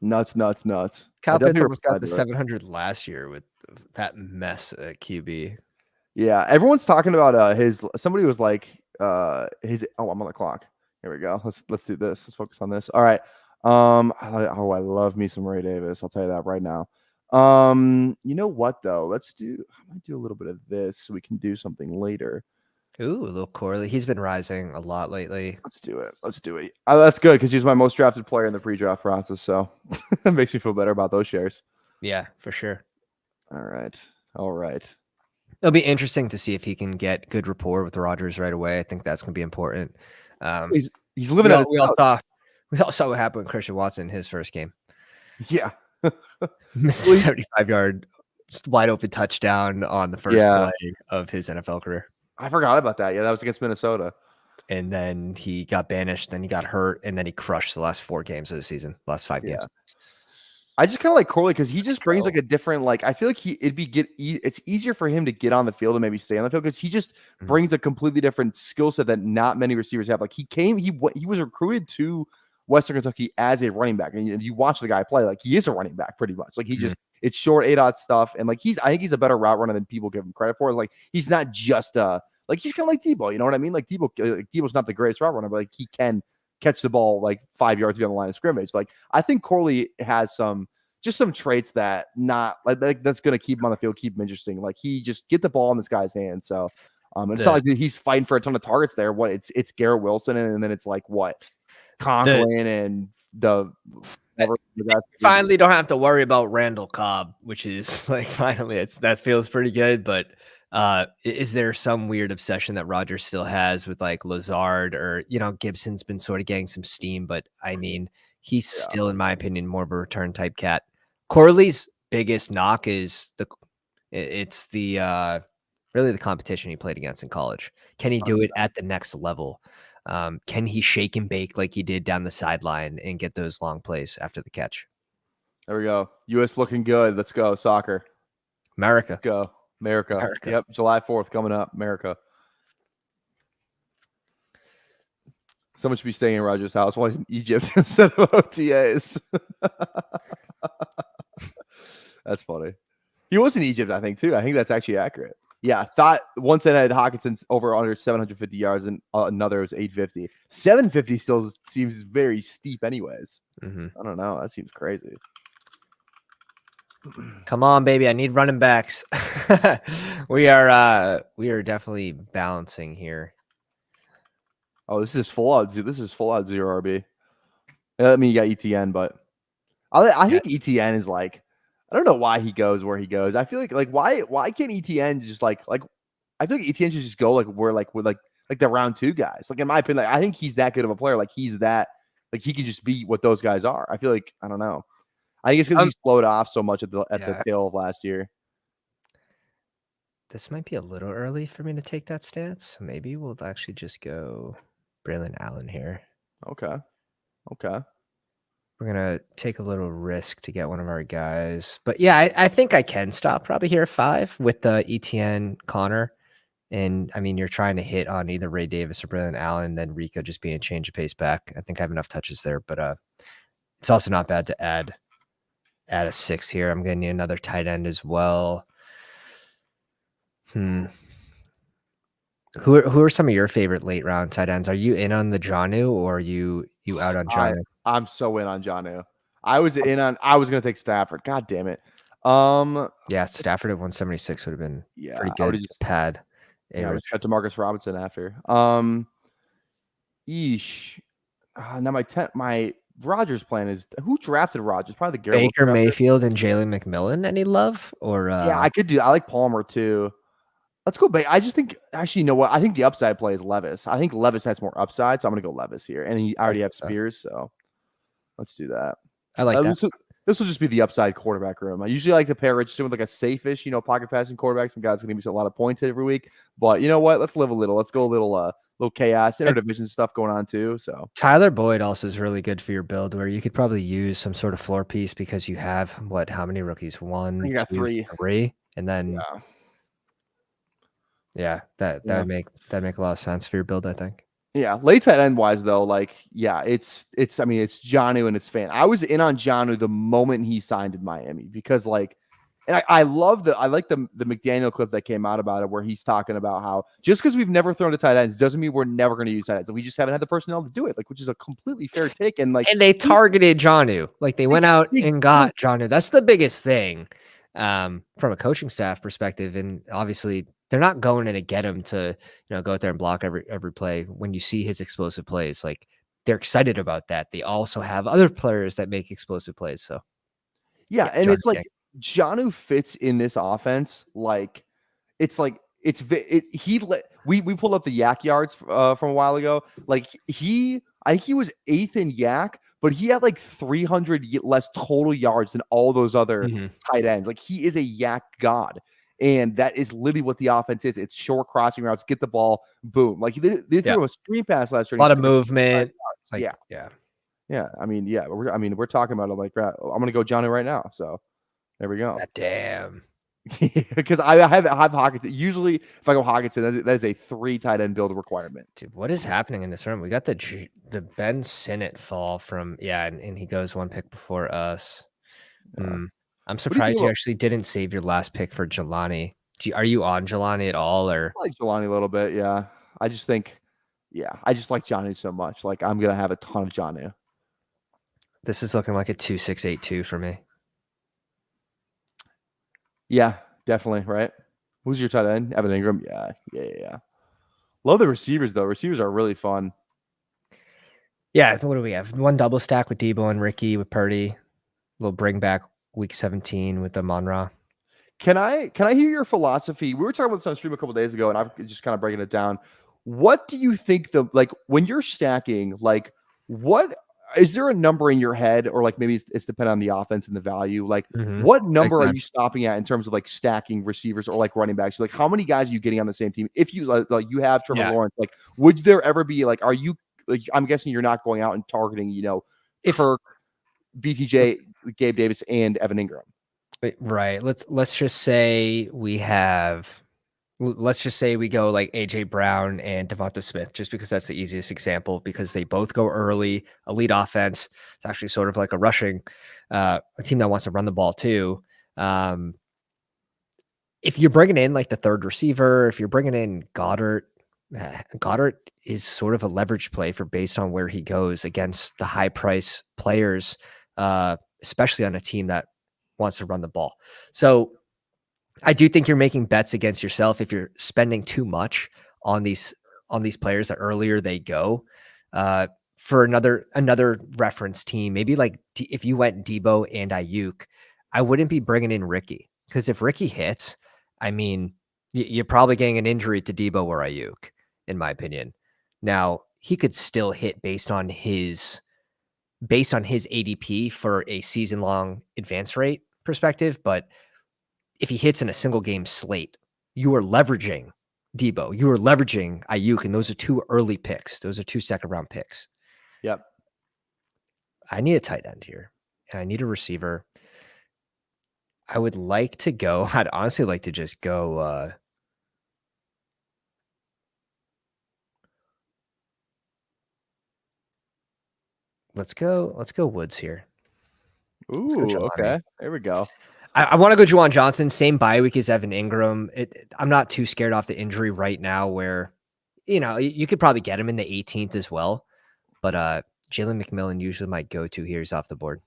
Kyle Pitts almost got the 700 last year with that mess at QB. Yeah, everyone's talking about somebody was like I'm on the clock. Here we go. Let's do this. Let's focus on this. All right. I love me some Ray Davis. I'll tell you that right now. You know what though? I might do a little bit of this so we can do something later. Ooh, a little Corley. He's been rising a lot lately. Let's do it. That's good because he's my most drafted player in the pre-draft process. So it makes me feel better about those shares. Yeah, for sure. All right. It'll be interesting to see if he can get good rapport with Rodgers right away. I think that's going to be important. He's living out. We all saw what happened with Christian Watson in his first game. Yeah. Missed a 75-yard wide open touchdown on the first play of his NFL career. I forgot about that. Yeah, that was against Minnesota. And then he got banished, then he got hurt, and then he crushed the last 4 games of the season, last 5 games. I just kind of like Corley because he just brings like a different, like, I feel like it's easier for him to get on the field and maybe stay on the field because he just brings a completely different skill set that not many receivers have. Like he was recruited to Western Kentucky as a running back, and you watch the guy play, like he is a running back pretty much. Like he just it's short 8-aught stuff, and like I think he's a better route runner than people give him credit for. Like he's not just like he's kind of like Debo, you know what I mean? Like Debo's not the greatest route runner, but like he can catch the ball like 5 yards beyond the line of scrimmage. Like I think Corley has some traits that not like that's gonna keep him on the field, keep him interesting. Like he just get the ball in this guy's hands. So it's not like he's fighting for a ton of targets there. What it's Garrett Wilson and then it's like what Conklin and the finally don't have to worry about Randall Cobb, which is like finally that feels pretty good. But is there some weird obsession that Rodgers still has with like Lazard or Gibson's been sort of getting some steam, but I mean he's still, in my opinion, more of a return type cat. Corley's biggest knock is really the competition he played against in college. Can he do it at the next level? Can he shake and bake like he did down the sideline and get those long plays after the catch? There we go. U.S. looking good. Let's go. Soccer. America. Let's go. America. Yep. July 4th coming up. America. Someone should be staying in Rodgers' house while he's in Egypt instead of OTAs. That's funny. He was in Egypt, I think, too. I think that's actually accurate. Yeah, thought one said I had Hawkinson's over under 750 yards, and another was 850. 750 still seems very steep, anyways. Mm-hmm. I don't know. That seems crazy. Come on, baby! I need running backs. We are definitely balancing here. Oh, this is full out. This is full out 0 RB. I mean, you got ETN, but I think ETN is like, I don't know why he goes where he goes. I feel like why can't ETN just like I feel like ETN should just go like where like with like the round 2 guys. Like in my opinion, like, I think he's that good of a player. Like he's that like he can just be what those guys are. I feel like I don't know. I think it's because he's flowed off so much at the tail of last year. This might be a little early for me to take that stance. Maybe we'll actually just go Braylon Allen here. Okay. Okay. We're going to take a little risk to get one of our guys. But yeah, I think I can stop probably here at 5 with the ETN Connor. And I mean, you're trying to hit on either Ray Davis or Braylon Allen, then Rico just being a change of pace back. I think I have enough touches there, but it's also not bad to add a 6 here. I'm getting another tight end as well. Who are some of your favorite late round tight ends? Are you in on the Jonnu or are you out on Jonnu? I'm so in on Jonnu. I was going to take Stafford. God damn it. Yeah, Stafford at 176 would have been pretty I good. Just pad. Yeah, I would cut to Marcus Robinson after. Yeesh. Now my Rodgers plan is who drafted Rodgers? Probably the Garrett Baker Mayfield and Jalen McMillan. Any love? Or yeah, I could do. I like Palmer too. Let's go Baker. I just think actually, you know what? I think the upside play is Levis. I think Levis has more upside, so I'm gonna go Levis here. And I already have Spears, so let's do that. I like that. This will just be the upside quarterback room. I usually like to pair Richardson with like a safe-ish, pocket passing quarterback. Some guys going to be a lot of points every week. But you know what? Let's live a little. Let's go a little chaos, interdivision stuff going on too. So Tyler Boyd also is really good for your build, where you could probably use some sort of floor piece because you have how many rookies? 1, 2, 3, and then that would make a lot of sense for your build, I think. Yeah, late tight end wise though, like it's Jonnu and it's fan. I was in on Jonnu the moment he signed in Miami because and I like the McDaniel clip that came out about it where he's talking about how just because we've never thrown to tight ends doesn't mean we're never going to use tight ends. We just haven't had the personnel to do it, which is a completely fair take. And they targeted Jonnu, they went out and got Jonnu. That's the biggest thing from a coaching staff perspective, and obviously. They're not going in to get him to, go out there and block every play. When you see his explosive plays, they're excited about that. They also have other players that make explosive plays. So, yeah, and it's like Jonnu fits in this offense. We pulled up the yak yards from a while ago. I think he was 8th in yak, but he had 300 less total yards than all those other tight ends. He is a yak god. And that is literally what the offense is. It's short crossing routes, get the ball, boom. They threw a screen pass last year. A lot of movement. Yeah. I mean, we're talking about it I'm going to go Jonnu right now. So there we go. Damn. Because I have Hawkinson. Usually, if I go Hawkinson, that is a 3 tight end build requirement. Dude, what is happening in this room? We got the Ben Sinnott fall from and he goes 1 pick before us. I'm surprised you actually didn't save your last pick for Jelani. Are you on Jelani at all? Or I like Jelani a little bit, yeah. I just think, I just like Jonnu so much. I'm going to have a ton of Jonnu. This is looking like a 2-6-8-2 for me. Yeah, definitely, right? Who's your tight end? Evan Ingram? Yeah. Love the receivers, though. Receivers are really fun. Yeah, what do we have? 1 double stack with Debo and Ricky with Purdy. A little bring back week 17 with the Monra. Can I hear your philosophy? We were talking about this on stream a couple of days ago, and I'm just kind of breaking it down. What do you think when you're stacking, what is there a number in your head, or maybe it's dependent on the offense and the value? What number are you stopping at in terms of stacking receivers or running backs? How many guys are you getting on the same team? If you you have Trevor Lawrence, would there ever be are you I'm guessing you're not going out and targeting Kirk, BTJ, Gabe Davis, and Evan Ingram. Right. Let's just say we go AJ Brown and Devonta Smith, just because that's the easiest example, because they both go early, elite offense. It's actually sort of like a rushing, a team that wants to run the ball too. if you're bringing in like the third receiver, if you're bringing in Goddard, Goddard is sort of a leverage play for based on where he goes against the high price players, especially on a team that wants to run the ball. So I do think you're making bets against yourself if you're spending too much on these players the earlier they go. For another reference team, maybe like if you went Debo and Ayuk, I wouldn't be bringing in Ricky, because if Ricky hits, I mean, you're probably getting an injury to Debo or Ayuk, in my opinion. Now, he could still hit based on his ADP for a season-long advance rate perspective, but if he hits in a single game slate, you are leveraging Debo, you are leveraging Ayuk, and those are 2 early picks. Those are 2 second-round picks. Yep. I need a tight end here, and I need a receiver. I would like to go. I'd honestly like to just go. Let's go Woods here. Ooh, okay. There we go. I want to go Juwan Johnson. Same bye week as Evan Ingram. I'm not too scared off the injury right now. Where, you could probably get him in the 18th as well, but Jalen McMillan usually my go-to here is off the board.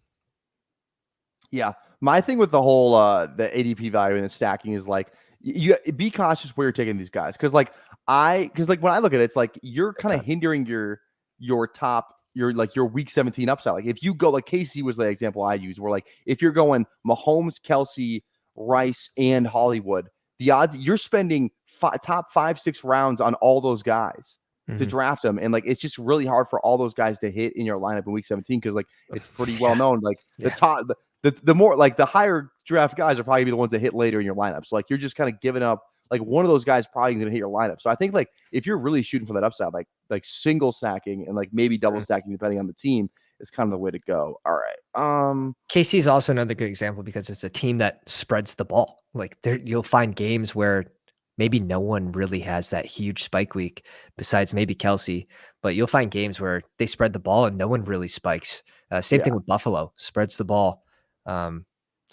Yeah. My thing with the whole the ADP value and the stacking is like you be cautious where you're taking these guys. Cause when I look at it, it's like you're kind of hindering your week 17 upside. Like if you go, like Casey was the example I used, where like if you're going Mahomes, Kelsey, Rice, and Hollywood, the odds you're spending top 5-6 rounds on all those guys to draft them. And like, it's just really hard for all those guys to hit in your lineup in week 17. Cause like, it's pretty well known. Like the more like the higher draft guys are probably be the ones that hit later in your lineup. So like, you're just kind of giving up, like one of those guys probably going to hit your lineup. So I think like, if you're really shooting for that upside, like single stacking and like maybe double stacking, depending on the team, is kind of the way to go. All right. KC is also another good example because it's a team that spreads the ball. Like you'll find games where maybe no one really has that huge spike week besides maybe Kelsey, but you'll find games where they spread the ball and no one really spikes. Same thing with Buffalo, spreads the ball. So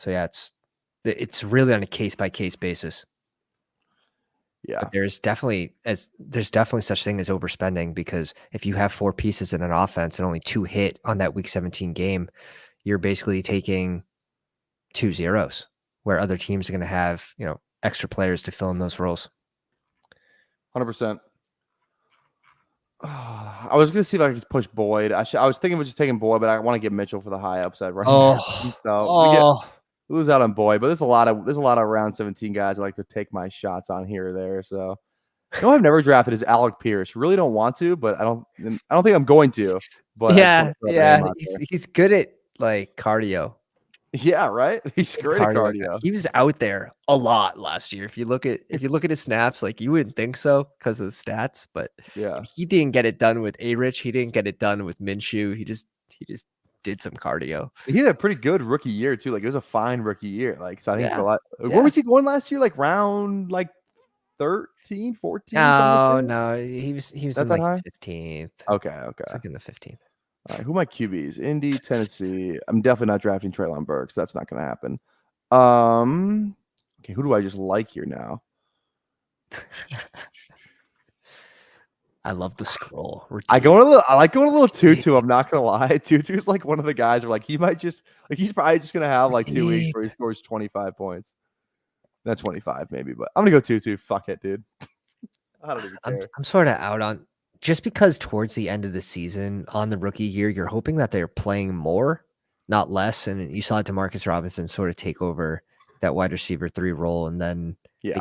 yeah, it's really on a case by case basis. Yeah, but there's definitely such thing as overspending, because if you have 4 pieces in an offense and only 2 hit on that week 17 game, you're basically taking 2 zeros where other teams are going to have, extra players to fill in those roles. 100%. I was going to see if I could push Boyd. I was thinking of just taking Boyd, but I want to get Mitchell for the high upside right now. So we lose out on Boyd, but there's a lot of round 17 guys I like to take my shots on here or there. So I've never drafted is Alec Pierce. Really don't want to, but I don't think I'm going to. But he's good at like cardio. Yeah, right. He's great at cardio. He was out there a lot last year. If you look at his snaps, like you wouldn't think so because of the stats, but yeah, he didn't get it done with A-Rich. He didn't get it done with Minshew. He just did some cardio. He had a pretty good rookie year too. Like it was a fine rookie year. Like so, I think for a lot. Where was he going last year? Like round 13, 14? No, he was in like 15th. Okay, like in the 15th. All right, who are my QBs? Indy, Tennessee. I'm definitely not drafting Treylon Burks. That's not going to happen. Okay, who do I just like here now? I love the scroll. I like going a little Tutu. I'm not gonna lie. Tutu's like one of the guys where like he might just like he's probably just gonna have like 2 weeks where he scores 25 points. Not 25 maybe, but I'm gonna go Tutu. Fuck it, dude. I don't even care. I'm sort of out on. Just because towards the end of the season on the rookie year, you're hoping that they're playing more, not less. And you saw Demarcus Robinson sort of take over that wide receiver 3 role, and then they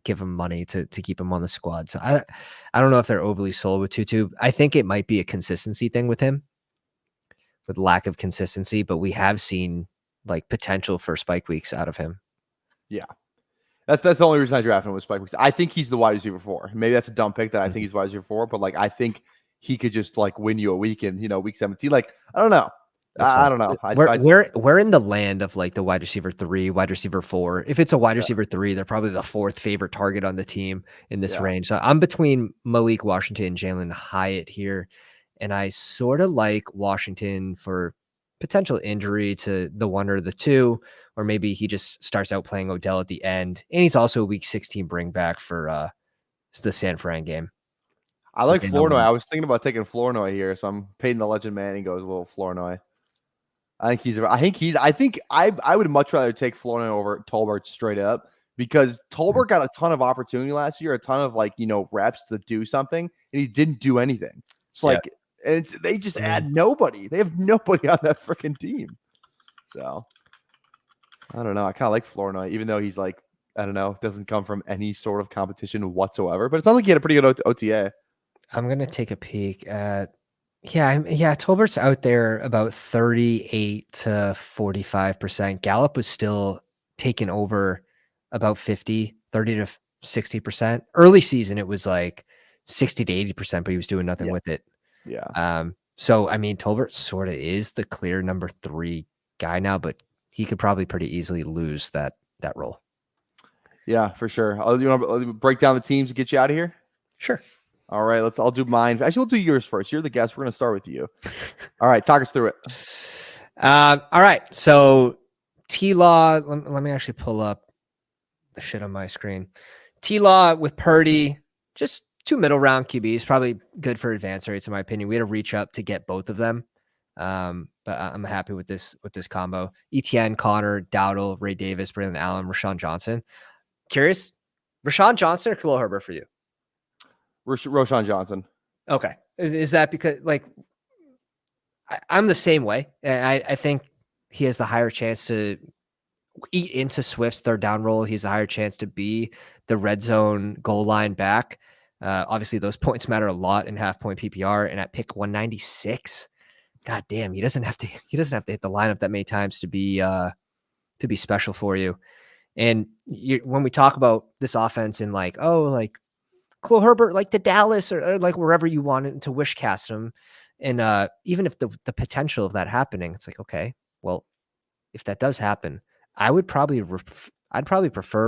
give him money to keep him on the squad. So I don't know if they're overly sold with Tutu. I think it might be a consistency thing with him, with lack of consistency. But we have seen like potential for spike weeks out of him. Yeah. That's the only reason I drafted him was spike weeks. I think he's the wide receiver 4. Maybe that's a dumb pick that I think he's wide receiver 4, but like I think he could just like win you a week in week 17. Like I don't know. I don't know. We're in the land of like the wide receiver 3, wide receiver 4. If it's a wide receiver 3, they're probably the 4th favorite target on the team in this range. So I'm between Malik Washington and Jalen Hyatt here, and I sort of like Washington for potential injury to the one or the two, or maybe he just starts out playing Odell at the end. And he's also a week 16 bring back for the San Fran game. I like Flournoy. I was thinking about taking Flournoy here, so I'm paying the legend man and goes a little Flournoy. I think I would much rather take Flournoy over Tolbert straight up, because Tolbert got a ton of opportunity last year, a ton of reps to do something, and he didn't do anything. It's they just add nobody. They have nobody on that freaking team. So I don't know. I kind of like Flournoy, even though he's I don't know, doesn't come from any sort of competition whatsoever. But it sounds like he had a pretty good OTA. I'm gonna take a peek at Tolbert's out there about 38 to 45%. Gallup was still taking over about 30 to 60%. Early season, it was like 60 to 80%, but he was doing nothing with it. Yeah. So I mean, Tolbert sort of is the clear number 3 guy now, but he could probably pretty easily lose that role. Yeah, for sure. I'll break down the teams to get you out of here. Sure. All right, I'll do mine. Actually, we'll do yours first. You're the guest. We're going to start with you. All right, talk us through it. All right. So T-Law, let me actually pull up the shit on my screen. T-Law with Purdy, just 2 middle round QBs, probably good for advance rates in my opinion. We had to reach up to get both of them. But I'm happy with this combo. ETN, Connor, Dowdle, Ray Davis, Braylon Allen, Rashawn Johnson. Curious, Rashawn Johnson or Khalil Herbert for you? Rashawn Johnson. Okay. Is that because I'm the same way. I think he has the higher chance to eat into Swift's third down role. He has a higher chance to be the red zone goal line back. Obviously those points matter a lot in half point PPR, and at pick 196, God damn, he doesn't have to hit the lineup that many times to be special for you. And when we talk about this offense and Khalil Herbert, to Dallas or wherever you wanted to wish cast him. And even if the potential of that happening, it's okay, well, if that does happen, I'd probably prefer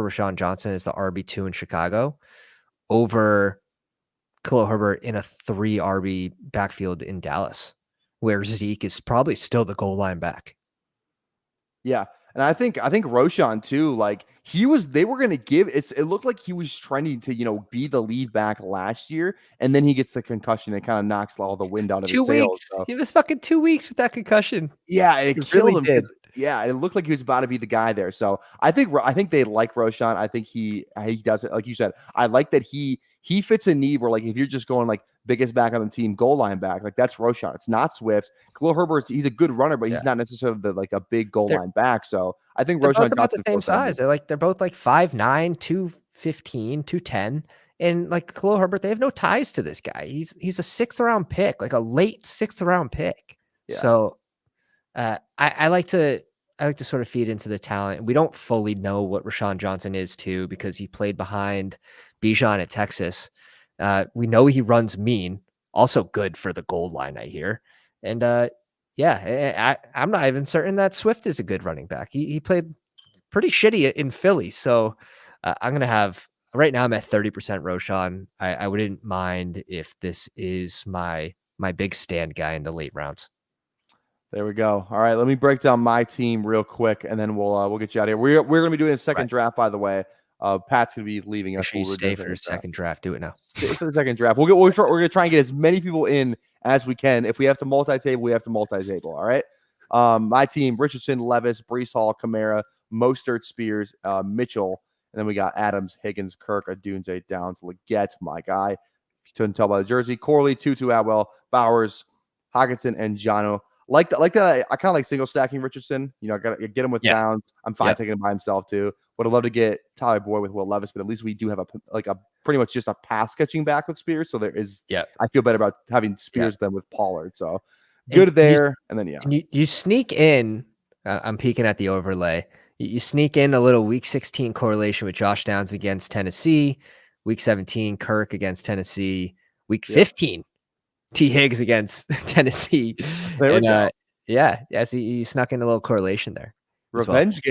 Rashawn Johnson as the RB2 in Chicago over Khalil Herbert in a 3 RB backfield in Dallas, where Zeke is probably still the goal line back. Yeah. And I think Roshan too, they were going to give it looked like he was trending to, be the lead back last year. And then he gets the concussion and kind of knocks all the wind out of his sails. So. He was fucking 2 weeks with that concussion. Yeah. And it killed him. Did. Yeah. It looked like he was about to be the guy there. So I think they like Roshan. I think he does it. Like you said, I like that he fits a need where if you're just going biggest back on the team, goal line back, that's Roshan. It's not Swift. Khalil Herbert, he's a good runner, but he's not necessarily a big goal line back. So I think Roshan both about the same size. They're both 5'9", 215, 210. And Khalil Herbert, they have no ties to this guy. He's a 6th round pick, a late 6th round pick. Yeah. So I like to sort of feed into the talent. We don't fully know what Rashawn Johnson is too, because he played behind Bijan at Texas. We know he runs mean, also good for the goal line, I hear. And I'm not even certain that Swift is a good running back. He played pretty shitty in Philly. So I'm going to have, right now I'm at 30% Roshan. I wouldn't mind if this is my big stand guy in the late rounds. There we go. All right, let me break down my team real quick, and then we'll get you out of here. We're going to be doing a second draft, by the way. Pat's going to be leaving us. Make sure you stay for the second draft. Do it now. Stay for the second draft. We're going to try and get as many people in as we can. If we have to multi-table, we have to multi-table. All right. My team: Richardson, Levis, Breece Hall, Kamara, Mostert, Spears, Mitchell, and then we got Adams, Higgins, Kirk, Adunze, Downs, Leggett, my guy. If you couldn't tell by the jersey, Corley, Tutu Atwell, Bowers, Hockenson, and Jono. Like that, I kind of like single stacking Richardson. I got to get him with Downs. I'm fine taking him by himself too. Would have loved to get Tyler Boyd with Will Levis, but at least we do have a pretty much just a pass catching back with Spears. So there is. Yeah. I feel better about having Spears than with Pollard. So good there. And then you sneak in. I'm peeking at the overlay. You sneak in a little week 16 correlation with Josh Downs against Tennessee. Week 17 Kirk against Tennessee. Week 15. T. Higgs against Tennessee. There we go. So you snuck in a little correlation there. Revenge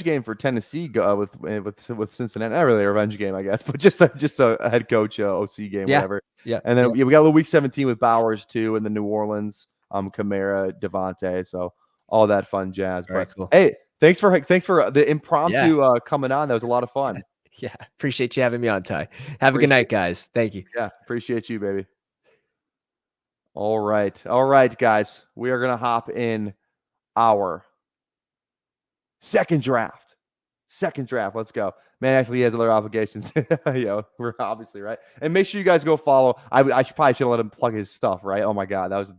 game for Tennessee with Cincinnati. Not really a revenge game, I guess, but just a head coach OC game, whatever. Yeah. And then we got a little week 17 with Bowers too, in the New Orleans, Kamara, Devontae. So all that fun jazz. Very But cool. hey, thanks for the impromptu coming on. That was a lot of fun. Yeah, appreciate you having me on, Ty. Have a good night, guys. Thank you. Yeah, appreciate you, baby. All right, guys. We are gonna hop in our second draft. Let's go. Man, actually, he has other obligations. We're obviously right. And make sure you guys go follow. I probably should let him plug his stuff, right? Oh my god, that was a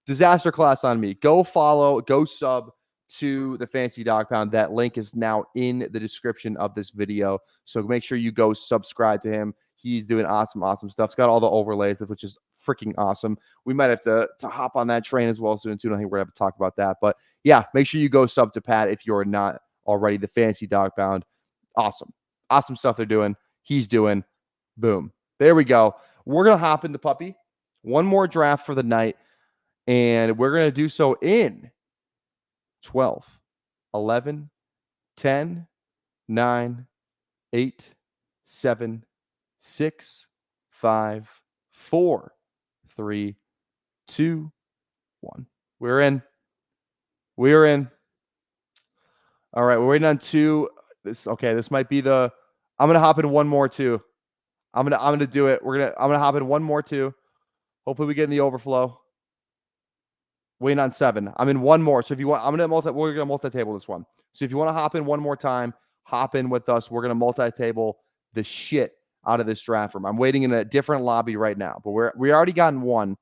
disaster class on me. Go follow, go sub to the Fancy Dog Pound. That link is now in the description of this video. So make sure you go subscribe to him. He's doing awesome stuff. It's got all the overlays, which is freaking awesome. We might have to hop on that train as well soon too. I think we're gonna have to talk about that. But yeah, make sure you go sub to Pat if you're not already. The Fancy Dog Pound. Awesome stuff they're doing. He's doing. Boom. There we go. We're gonna hop in the puppy. One more draft for the night. And we're going to do so in 12, 11, 10, 9, 8, 7, 6, 5, 4, 3, 2, 1. We're in. All right, we're waiting on 2. This might be the I'm going to hop in one more too. I'm going to do it. I'm going to hop in one more too. Hopefully we get in the overflow. Waiting on 7. I'm in one more. So if you want, we're gonna multi-table this one. So if you want to hop in one more time, hop in with us. We're gonna multi-table the shit out of this draft room. I'm waiting in a different lobby right now, but we already gotten 1.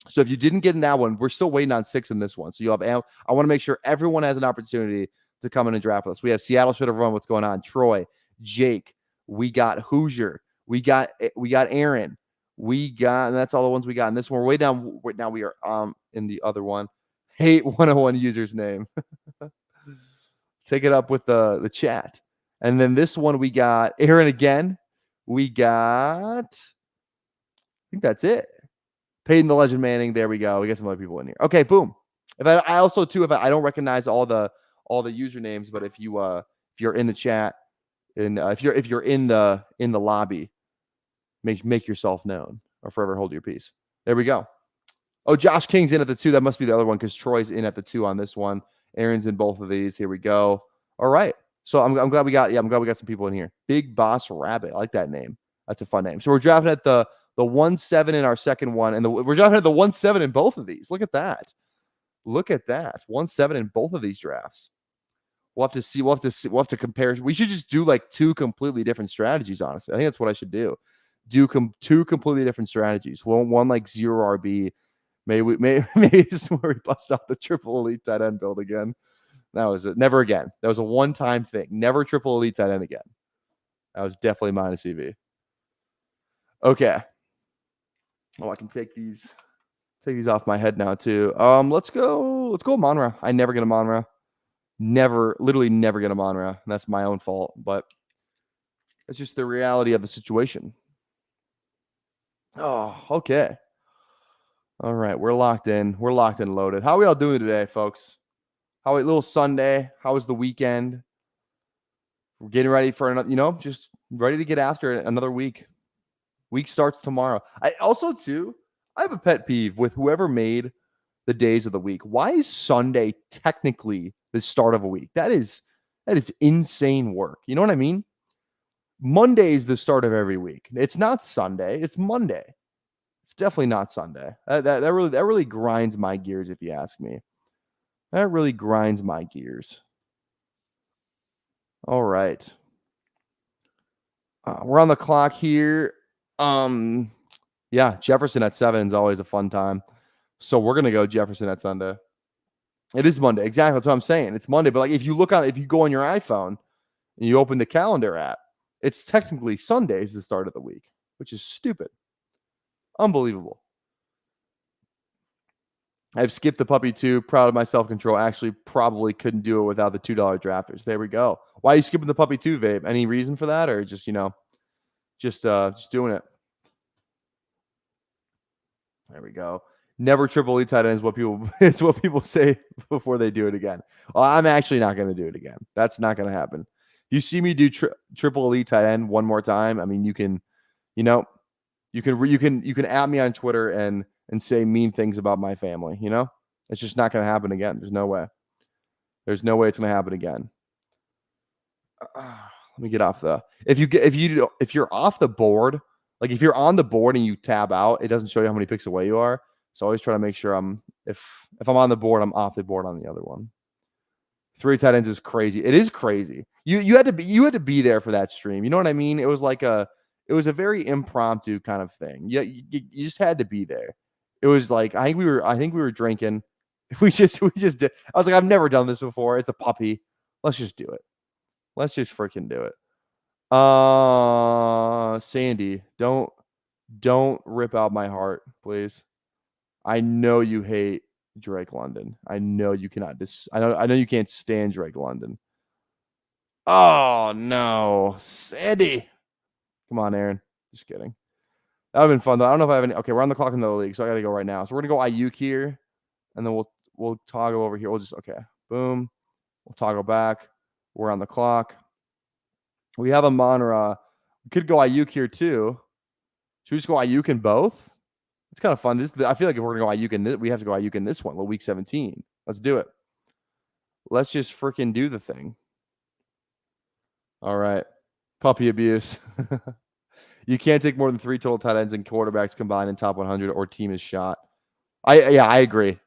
So if you didn't get in that one, we're still waiting on 6 in this one. So you'll have. I want to make sure everyone has an opportunity to come in and draft with us. We have Seattle should have run. What's going on? Troy, Jake. We got Hoosier. We got Aaron. And that's all the ones we got in this one. We're way down. Now we are in the other one. Hate 101 user's name. Take it up with the chat. And then this one we got Aaron again. We got, I think that's it. Peyton the Legend Manning. There we go. We got some other people in here. Okay, boom. If I also too, if I don't recognize all the usernames, but if you're in the chat and if you're in the lobby, make yourself known or forever hold your peace. There we go. Oh, Josh King's in at the 2. That must be the other one because Troy's in at the 2 on this one. Aaron's in both of these. Here we go. All right. So I'm glad we got some people in here. Big Boss Rabbit. I like that name. That's a fun name. So we're drafting at the 1-7 in our second one, and we're drafting at the 1-7 in both of these. Look at that. 1-7 in both of these drafts. We'll have to see. We'll have to compare. We should just do like 2 completely different strategies. Honestly, I think that's what I should do. Do 2 completely different strategies. One like 0 RB. Maybe this is where we bust out the triple elite tight end build again. That was it. Never again. That was a one-time thing. Never triple elite tight end again. That was definitely minus EV. Okay. Oh, I can take these off my head now too. Let's go Monra. I never get a Monra. Literally never get a Monra. And that's my own fault, but it's just the reality of the situation. Oh, okay. All right, we're locked in. We're locked and loaded. How are we all doing today, folks? How a little Sunday? How was the weekend? We're getting ready for another, just ready to get after it another week. Week starts tomorrow. I have a pet peeve with whoever made the days of the week. Why is Sunday technically the start of a week? That is insane work. You know what I mean? Monday is the start of every week. It's not Sunday. It's Monday. It's definitely not Sunday. That really grinds my gears, if you ask me. That really grinds my gears. All right. We're on the clock here. Yeah, Jefferson at 7 is always a fun time. So we're gonna go Jefferson at Sunday. It is Monday. Exactly. That's what I'm saying. It's Monday. But like if you go on your iPhone and you open the calendar app, it's technically Sunday is the start of the week, which is stupid. Unbelievable. I've skipped the puppy too. Proud of my self-control. Actually, probably couldn't do it without the $2 drafters. There we go. Why are you skipping the puppy too, Vape? Any reason for that, or just just doing it? There we go. Never triple elite tight end is what people say before they do it again. Well, I'm actually not going to do it again. That's not going to happen. You see me do triple elite tight end one more time. I mean, you can at me on Twitter and say mean things about my family. It's just not going to happen again. There's no way. There's no way it's going to happen again. Let me get off the. If you're off the board, like if you're on the board and you tab out, it doesn't show you how many picks away you are. So I always try to make sure if I'm on the board, I'm off the board on the other one. 3 tight ends is crazy. It is crazy. You had to be there for that stream. You know what I mean? It was a very impromptu kind of thing. You just had to be there. It was like I think we were drinking. We just did. I was like, I've never done this before. It's a puppy. Let's just do it. Let's just freaking do it. Sandy, don't rip out my heart, please. I know you hate Drake London. I know you cannot I know you can't stand Drake London. Oh no, Sandy. Come on, Aaron. Just kidding. That would have been fun though. I don't know if I have any. Okay, we're on the clock in the league, so I gotta go right now. So we're gonna go Ayuk here, and then we'll toggle over here. We'll just boom. We'll toggle back. We're on the clock. We have a Monra. We could go Ayuk here too. Should we just go Ayuk in both? It's kind of fun. I feel like if we're gonna go Ayuk in this, we have to go Ayuk in this one. Week 17. Let's do it. Let's just freaking do the thing. All right. Puppy abuse. You can't take more than 3 total tight ends and quarterbacks combined in top 100 or team is shot. I agree.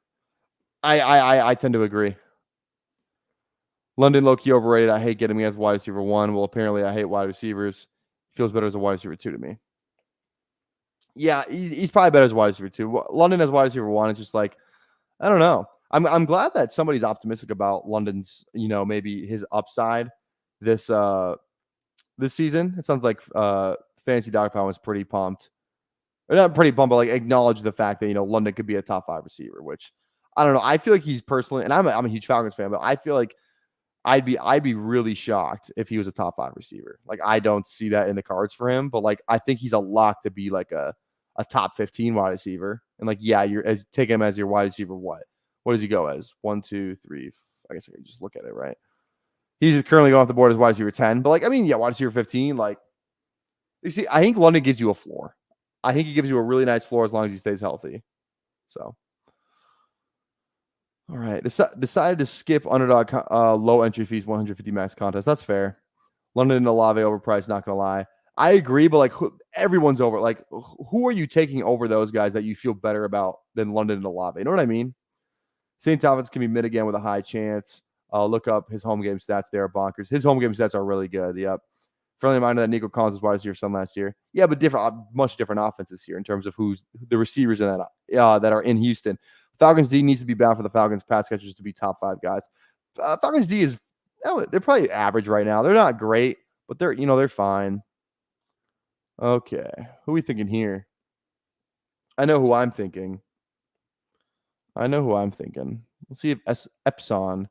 I tend to agree. London low-key overrated. I hate getting me as wide receiver 1. Well, apparently I hate wide receivers. Feels better as a wide receiver 2 to me. Yeah, he's probably better as a wide receiver 2. London as wide receiver 1 is just like, I don't know. I'm glad that somebody's optimistic about London's, maybe his upside this season. It sounds like Fantasy Dog Pound was pretty pumped. Or not pretty pumped, but like acknowledge the fact that, London could be a top 5 receiver, which I don't know. I feel like he's personally, and I'm a huge Falcons fan, but I feel like I'd be really shocked if he was a top 5 receiver. Like I don't see that in the cards for him, but like I think he's a lock to be like a top 15 wide receiver. And like, yeah, take him as your wide receiver. What does he go as? 1, 2, 3. I guess I can just look at it, right? He's currently going off the board as wide receiver 10, but like, I mean, yeah, wide receiver 15. Like, you see, I think London gives you a floor. I think he gives you a really nice floor as long as he stays healthy. So, all right. Decided to skip Underdog low entry fees 150 max contest. That's fair. London and Olave overpriced, not going to lie. I agree, but like everyone's over. Like, who are you taking over those guys that you feel better about than London and Olave? You know what I mean? St. Thomas can be mid again with a high chance. Look up his home game stats. They are bonkers. His home game stats are really good. Yep. Friendly reminder that Nico Collins was wide receiver some last year. Yeah, but much different offenses here in terms of who's the receivers in that are in Houston. Falcons D needs to be bad for the Falcons pass catchers to be top 5 guys. Falcons D they're probably average right now. They're not great, but they're fine. Okay, who are we thinking here? I know who I'm thinking. Let's see if Epson,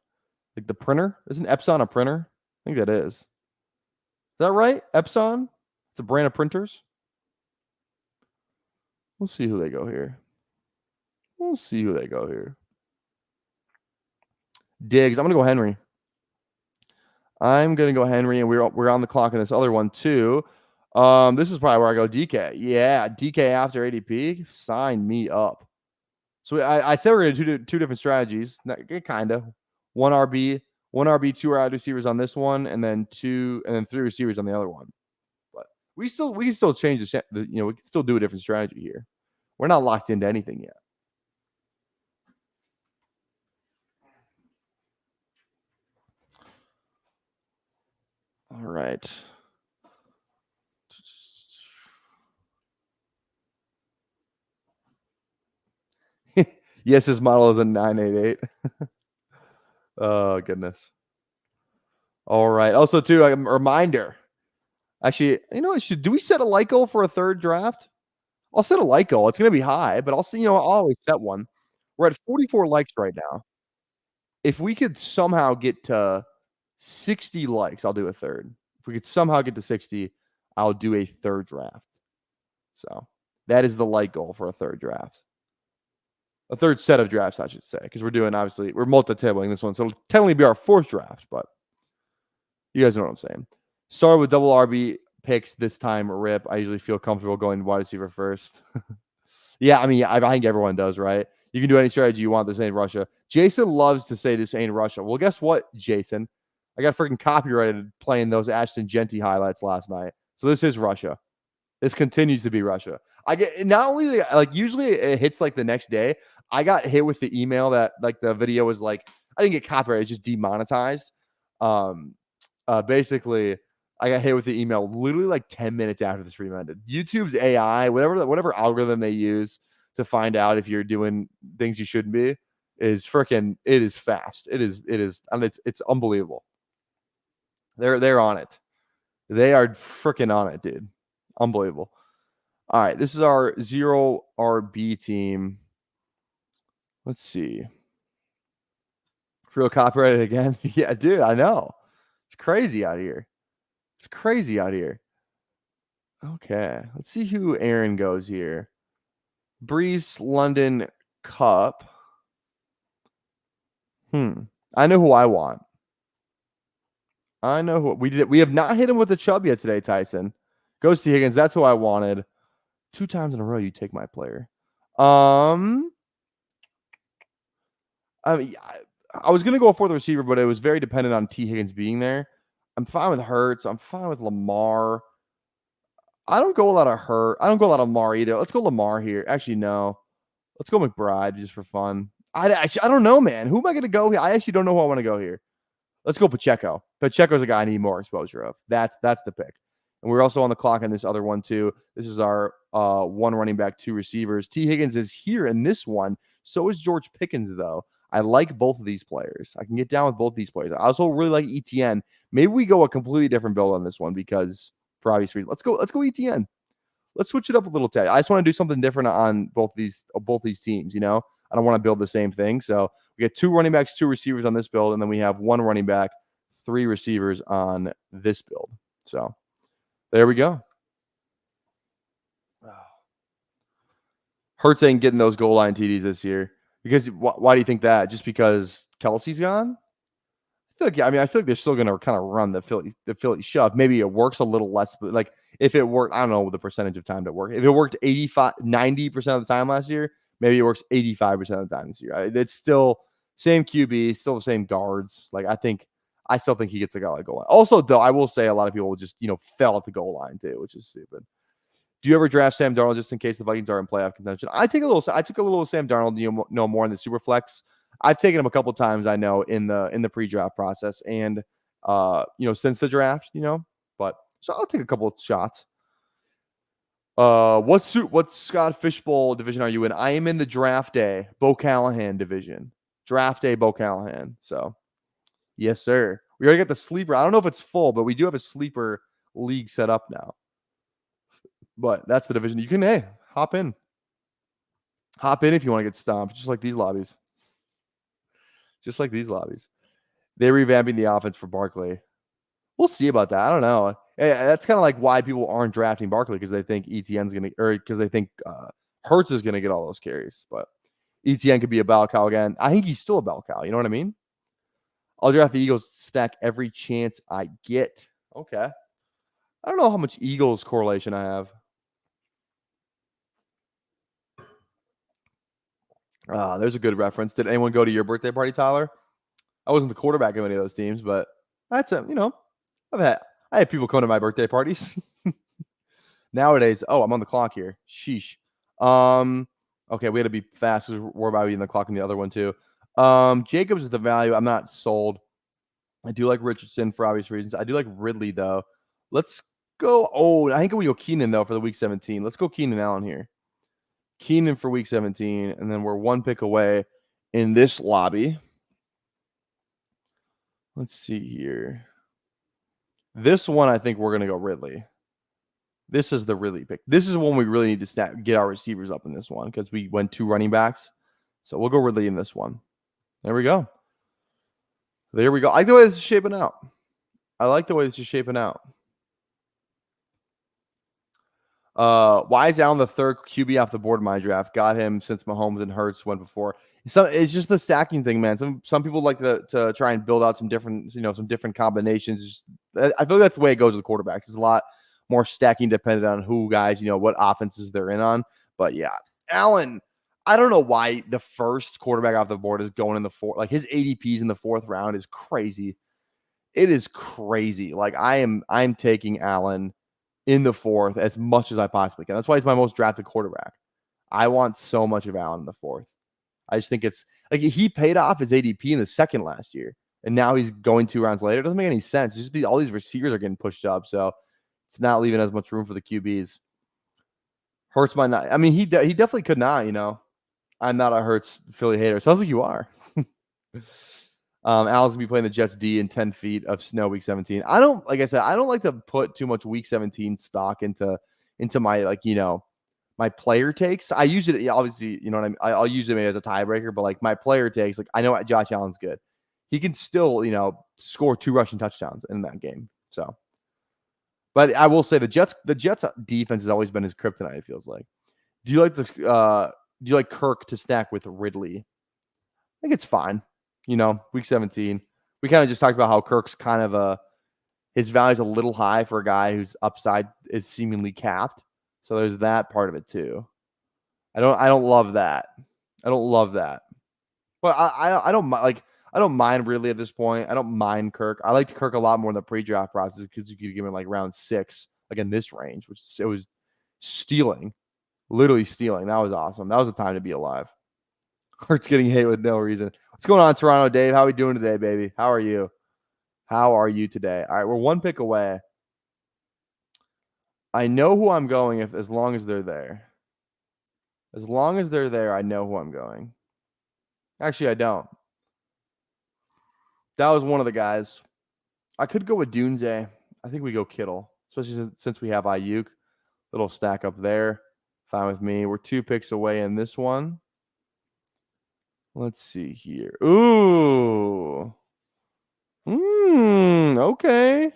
like the printer, isn't Epson a printer? I think that is. Is that right? Epson? It's a brand of printers. We'll see who they go here. Diggs. I'm gonna go Henry. And we're on the clock in this other one too. This is probably where I go DK. Yeah, DK after ADP. Sign me up. So I said we're gonna do 2 different strategies. Kind of. 1 RB, 2 wide receivers on this one, and then 3 receivers on the other one. But we can still change we can still do a different strategy here. We're not locked into anything yet. All right. Yes, his model is a 988. Oh, goodness. All right. Also, too, a reminder. Actually, do we set a like goal for a 3rd draft? I'll set a like goal. It's going to be high, but I'll always set one. We're at 44 likes right now. If we could somehow get to 60 likes, I'll do a 3rd. If we could somehow get to 60, I'll do a 3rd draft. So that is the like goal for a 3rd draft. A 3rd set of drafts, I should say, because we're multi-tabling this one. So it'll technically be our 4th draft, but you guys know what I'm saying. Start with double RB picks this time, rip. I usually feel comfortable going wide receiver first. Yeah, I mean, I think everyone does, right? You can do any strategy you want. This ain't Russia. Jason loves to say this ain't Russia. Well, guess what, Jason? I got freaking copyrighted playing those Ashton Genty highlights last night. So this is Russia. This continues to be Russia. I get not only like usually it hits like the next day. I got hit with the email that like the video was like I didn't get copyrighted, it's just demonetized. Basically, I got hit with the email literally like 10 minutes after the stream ended. YouTube's AI, whatever algorithm they use to find out if you're doing things you shouldn't be, is freaking. It is fast. It is. And it's unbelievable. They're on it. They are freaking on it, dude. Unbelievable. All right, this is our 0 RB team. Let's see. Real copyrighted again? Yeah, dude, I know. It's crazy out here. It's crazy out here. Okay, let's see who Aaron goes here. Breeze London Cup. I know who I want. I know who we did. We have not hit him with the Chubb yet today, Tyson. Goes to Higgins. That's who I wanted. 2 times in a row, you take my player. I mean, I was gonna go for the receiver, but it was very dependent on T. Higgins being there. I'm fine with Hurts. I'm fine with Lamar. I don't go a lot of Hurt. I don't go a lot of Lamar either. Let's go Lamar here. Actually, no. Let's go McBride just for fun. I don't know, man. Who am I gonna go here? I actually don't know who I want to go here. Let's go Pacheco. Pacheco's a guy I need more exposure of. That's the pick. And we're also on the clock on this other one too. This is our 1 running back, 2 receivers. T. Higgins is here in this one. So is George Pickens, though. I like both of these players. I can get down with both these players. I also really like ETN. Maybe we go a completely different build on this one because for obvious reasons. Let's go ETN. Let's switch it up a little tad. I just want to do something different on both these teams, you know? I don't want to build the same thing. So we get 2 running backs, 2 receivers on this build, and then we have 1 running back, 3 receivers on this build. So there we go. Hurts ain't getting those goal line TDs this year. Because why do you think that? Just because Kelsey's gone? I feel like they're still going to kind of run the Philly shove. Maybe it works a little less, but like if it worked, I don't know the percentage of time that worked. If it worked 90% of the time last year, maybe it works 85% of the time this year. It's still same QB, still the same guards. Like I still think he gets a goal line. Also, though, I will say a lot of people just fell at the goal line too, which is stupid. Do you ever draft Sam Darnold just in case the Vikings are in playoff contention? I took a little Sam Darnold, more in the super flex. I've taken him a couple times, I know, in the pre-draft process and since the draft, but so I'll take a couple of shots. What Scott Fishbowl division are you in? I am in the draft day Bo Callahan division. Draft day Bo Callahan. So yes, sir. We already got the sleeper. I don't know if it's full, but we do have a sleeper league set up now. But that's the division. You can hop in. Hop in if you want to get stomped, just like these lobbies. Just like these lobbies. They're revamping the offense for Barkley. We'll see about that. I don't know. That's kind of like why people aren't drafting Barkley, because they think ETN's going to, or because they think Hurts is going to get all those carries. But ETN could be a bell cow again. I think he's still a bell cow. You know what I mean? I'll draft the Eagles stack every chance I get. Okay. I don't know how much Eagles correlation I have. There's a good reference. Did anyone go to your birthday party, Tyler? I wasn't the quarterback of any of those teams, but that's I had people come to my birthday parties. Nowadays, I'm on the clock here. Sheesh. Okay, we had to be fast because we're about to be in the clock in the other one too. Jacobs is the value. I'm not sold. I do like Richardson for obvious reasons. I do like Ridley though. Let's go. Oh, I think we go Keenan though for the week 17. Let's go Keenan Allen here. Keenan for week 17, and then we're 1 pick away in this lobby. Let's see here. This one, I think we're going to go Ridley. This is the Ridley pick. This is when we really need to get our receivers up in this one because we went 2 running backs. So we'll go Ridley in this one. There we go. There we go. I like the way this is shaping out. Why is Allen the 3rd QB off the board in my draft? Got him since Mahomes and Hurts went before. It's just the stacking thing, man. Some people like to try and build out some different combinations. I feel like that's the way it goes with quarterbacks. It's a lot more stacking dependent on who guys, what offenses they're in on. But yeah, Allen, I don't know why the first quarterback off the board is going in the fourth. Like his ADPs in the 4th round is crazy. It is crazy. Like I'm taking Allen in the 4th as much as I possibly can. That's why he's my most drafted quarterback. I want so much of Allen in the 4th. I just think it's like he paid off his ADP in the 2nd last year, and now he's going 2 rounds later. It doesn't make any sense. It's just all these receivers are getting pushed up, so it's not leaving as much room for the QBs. Hurts might not. I mean, he definitely could not. I'm not a Hurts Philly hater. Sounds like you are. Al's gonna be playing the Jets D in 10 feet of snow week 17. Like I said, I don't like to put too much week 17 stock into my my player takes. I use it, obviously, you know what I mean? I'll use it maybe as a tiebreaker, but like my player takes, like I know Josh Allen's good. He can still, score 2 rushing touchdowns in that game. So, but I will say the Jets defense has always been his kryptonite, it feels like. Do you like Kirk to stack with Ridley? I think it's fine. Week 17. We kind of just talked about how Kirk's kind of his value is a little high for a guy whose upside is seemingly capped. So there's that part of it too. I don't love that. I don't love that. But I don't mind Ridley at this point. I don't mind Kirk. I liked Kirk a lot more in the pre-draft process because you could give him like round 6, like in this range, which it was stealing, literally stealing. That was awesome. That was a time to be alive. Kirk's getting hate with no reason. What's going on, Toronto, Dave? How are we doing today, baby? How are you? How are you today? All right, we're 1 pick away. I know who I'm going as long as they're there. As long as they're there, I know who I'm going. Actually, I don't. That was one of the guys. I could go with Dunze. I think we go Kittle, especially since we have Ayuk. Little stack up there. Fine with me. We're 2 picks away in this one. Let's see here. Ooh. Okay.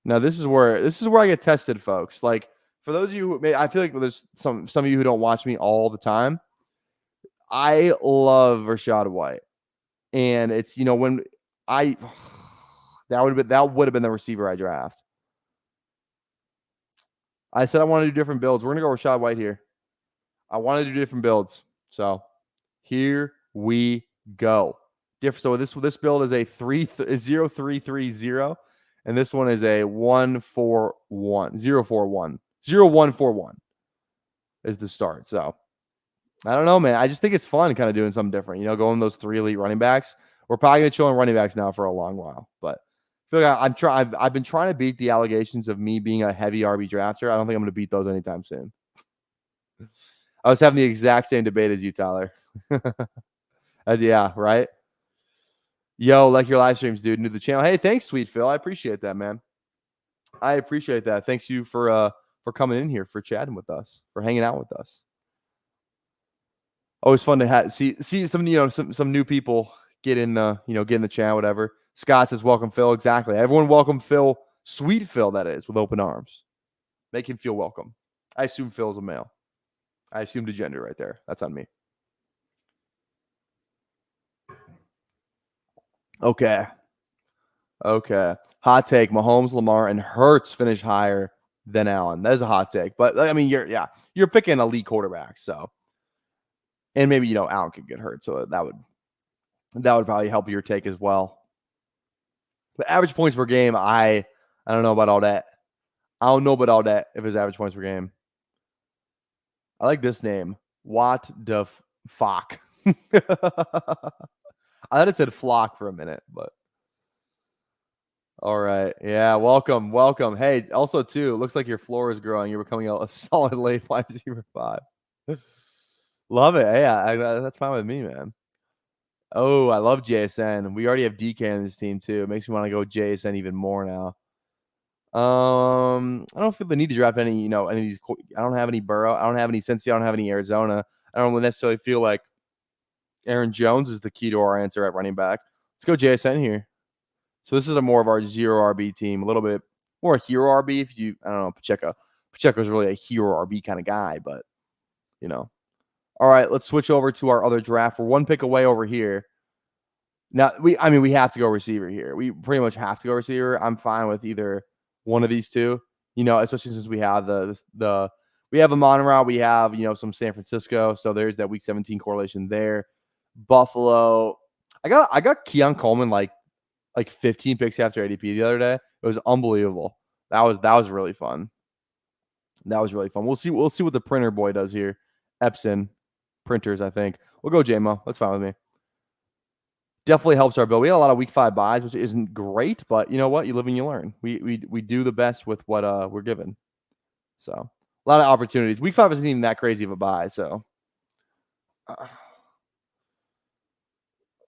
Now this is where I get tested, folks. Like for those of you who I feel like there's some of you who don't watch me all the time. I love Rashad White. And it's when that would have been the receiver I draft. I said I want to do different builds. We're gonna go Rashad White here. I want to do different builds. So here we go. So this build is a 0-3-3-0, and this one is a 1-4-1, 0-4-1, 0-1-4-1 is the start. So I don't know, man. I just think it's fun kind of doing something different. Going those 3 elite running backs. We're probably gonna chill on running backs now for a long while, but I feel like I've been trying to beat the allegations of me being a heavy RB drafter. I don't think I'm gonna beat those anytime soon. I was having the exact same debate as you, Tyler. Yeah, right. Yo, like your live streams, dude. New to the channel. Hey, thanks, Sweet Phil. I appreciate that, man. I appreciate that. Thanks you for coming in here, for chatting with us, for hanging out with us. Always fun to see some some new people get in the chat, whatever. Scott says, welcome, Phil. Exactly. Everyone welcome Phil, Sweet Phil, that is, with open arms. Make him feel welcome. I assume Phil's a male. I assumed a gender right there. That's on me. Okay. Hot take. Mahomes, Lamar, and Hurts finish higher than Allen. That is a hot take. But I mean, you're picking elite quarterbacks, so. And maybe Allen could get hurt, so that would probably help your take as well. But average points per game, I don't know about all that. I don't know about all that if it's average points per game. I like this name. What the fuck? I thought it said flock for a minute, but all right. Yeah, welcome. Hey, also too, looks like your floor is growing. You're becoming a solid late wide receiver 5. Love it. Yeah, that's fine with me, man. Oh, I love JSN. We already have DK in this team too. It makes me want to go JSN even more now. I don't feel the need to draft any of these. I don't have any Burrow. I don't have any Cincy. I don't have any Arizona. I don't necessarily feel like Aaron Jones is the key to our answer at running back. Let's go JSN here. So this is more of our 0 RB team, a little bit more hero RB. I don't know, Pacheco's really a hero RB kind of guy, but All right, let's switch over to our other draft. We're 1 pick away over here. Now we have to go receiver here. We pretty much have to go receiver. I'm fine with either one of these two. Especially since we have We have a mono. We have, some San Francisco. So there's that week 17 correlation there. Buffalo. I got Keon Coleman like 15 picks after ADP the other day. It was unbelievable. That was really fun. That was really fun. We'll see what the printer boy does here. Epson printers, I think. We'll go JMO. That's fine with me. Definitely helps our build. We had a lot of week 5 buys, which isn't great, but you know what? You live and you learn. We do the best with what we're given. So a lot of opportunities. Week 5 isn't even that crazy of a buy. So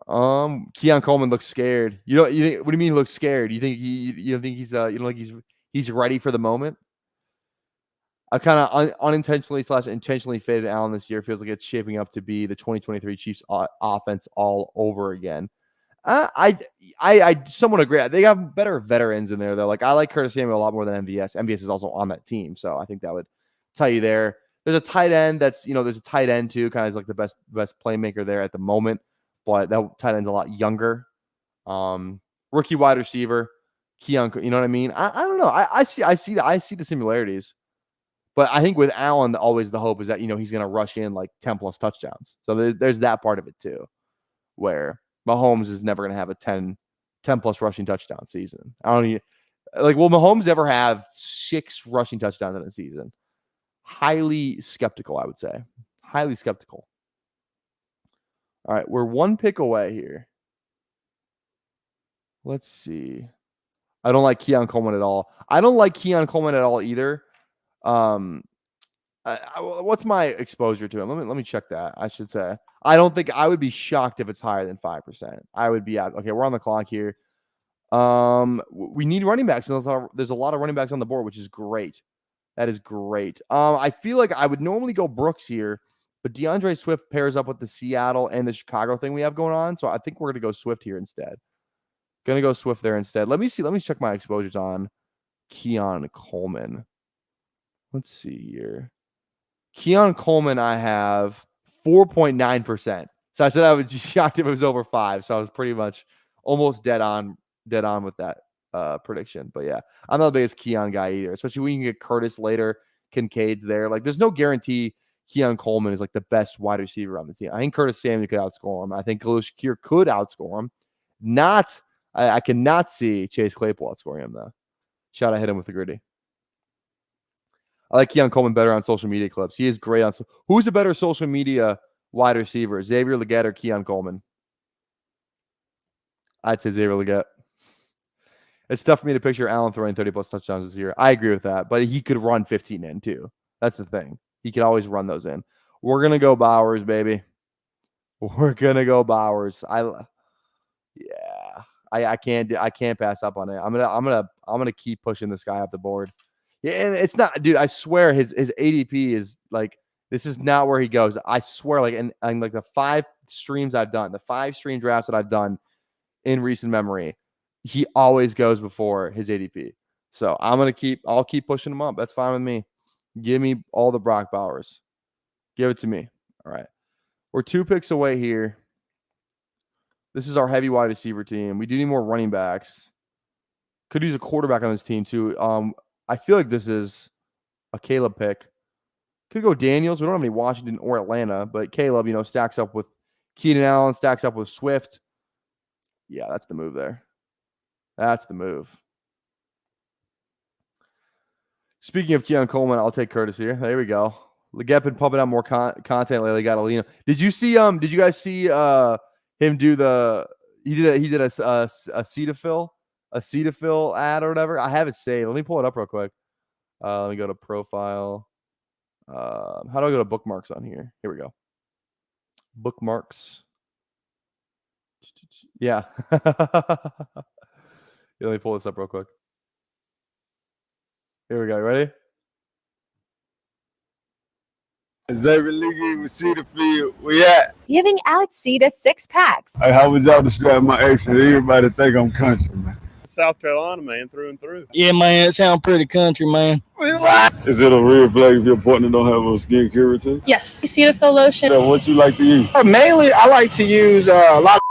Keon Coleman looks scared. What do you mean he looks scared? You think he's ready for the moment? I kind of unintentionally / intentionally faded Allen this year. Feels like it's shaping up to be the 2023 Chiefs offense all over again. I somewhat agree. They have better veterans in there though. Like I like Curtis Samuel a lot more than MVS. MVS is also on that team, so I think that would tell you there. There's a tight end that's there's a tight end too, kind of like the best playmaker there at the moment, but that tight end's a lot younger. Rookie wide receiver, Keon. You know what I mean? I don't know. I see the similarities. But I think with Allen, always the hope is that, he's going to rush in like 10 plus touchdowns. So there's that part of it too, where Mahomes is never going to have a 10 plus rushing touchdown season. Will Mahomes ever have 6 rushing touchdowns in a season? Highly skeptical, I would say. Highly skeptical. All right, we're 1 pick away here. Let's see. I don't like Keon Coleman at all. I don't like Keon Coleman at all either. What's my exposure to him? Let me check that. I should say I don't think I would be shocked if it's higher than 5%. I would be out. Okay, we're on the clock here. We need running backs. There's a lot of running backs on the board, which is great. That is great. I feel like I would normally go Brooks here, but DeAndre Swift pairs up with the Seattle and the Chicago thing we have going on, so I think we're gonna go Swift here instead. Gonna go Swift there instead. Let me see. Let me check my exposures on Keon Coleman. Let's see here. Keon Coleman, I have 4.9%. So I said I would be shocked if it was over 5. So I was pretty much almost dead on with that prediction. But yeah, I'm not the biggest Keon guy either, especially when you can get Curtis later, Kincaid's there. Like, there's no guarantee Keon Coleman is like the best wide receiver on the team. I think Curtis Samuel could outscore him. I think Khalil Shakir could outscore him. I cannot see Chase Claypool outscoring him though. Shot, I hit him with the gritty. I like Keon Coleman better on social media clips. He is great on. Who's a better social media wide receiver, Xavier Legette or Keon Coleman? I'd say Xavier Legette. It's tough for me to picture Allen throwing 30-plus touchdowns this year. I agree with that, but he could run 15 in too. That's the thing. He could always run those in. We're gonna go Bowers, baby. We're gonna go Bowers. I can't pass up on it. I'm gonna keep pushing this guy up the board. Yeah, and it's not, dude. I swear his ADP is like, this is not where he goes. I swear, like in like the 5 streams I've done, the 5 stream drafts that I've done in recent memory, he always goes before his ADP. So I'll keep pushing him up. That's fine with me. Give me all the Brock Bowers. Give it to me. All right. We're 2 picks away here. This is our heavy wide receiver team. We do need more running backs. Could use a quarterback on this team too. I feel like this is a Caleb pick. Could go Daniels. We don't have any Washington or Atlanta, but Caleb, stacks up with Keenan Allen, stacks up with Swift. Yeah, that's the move there. That's the move. Speaking of Keon Coleman, I'll take Curtis here. There we go. Legette been pumping out more content lately. Got Alina. Did you guys see him do he did a Cetaphil? A Cetaphil ad or whatever. I have it saved. Let me pull it up real quick. Let me go to profile. How do I go to bookmarks on here? Here we go. Bookmarks. Yeah. Let me pull this up real quick. Here we go. You ready? Xavier League with Cetaphil. We at? Giving out Ceta 6-packs. Hey, how would y'all describe my accent? Everybody think I'm country, man. South Carolina, man, through and through. Yeah, man, it sounds pretty country, man. Is it a real flag if your partner don't have a skincare routine? Yes. Cetaphil lotion. What you like to eat? Mainly, I like to use a lot of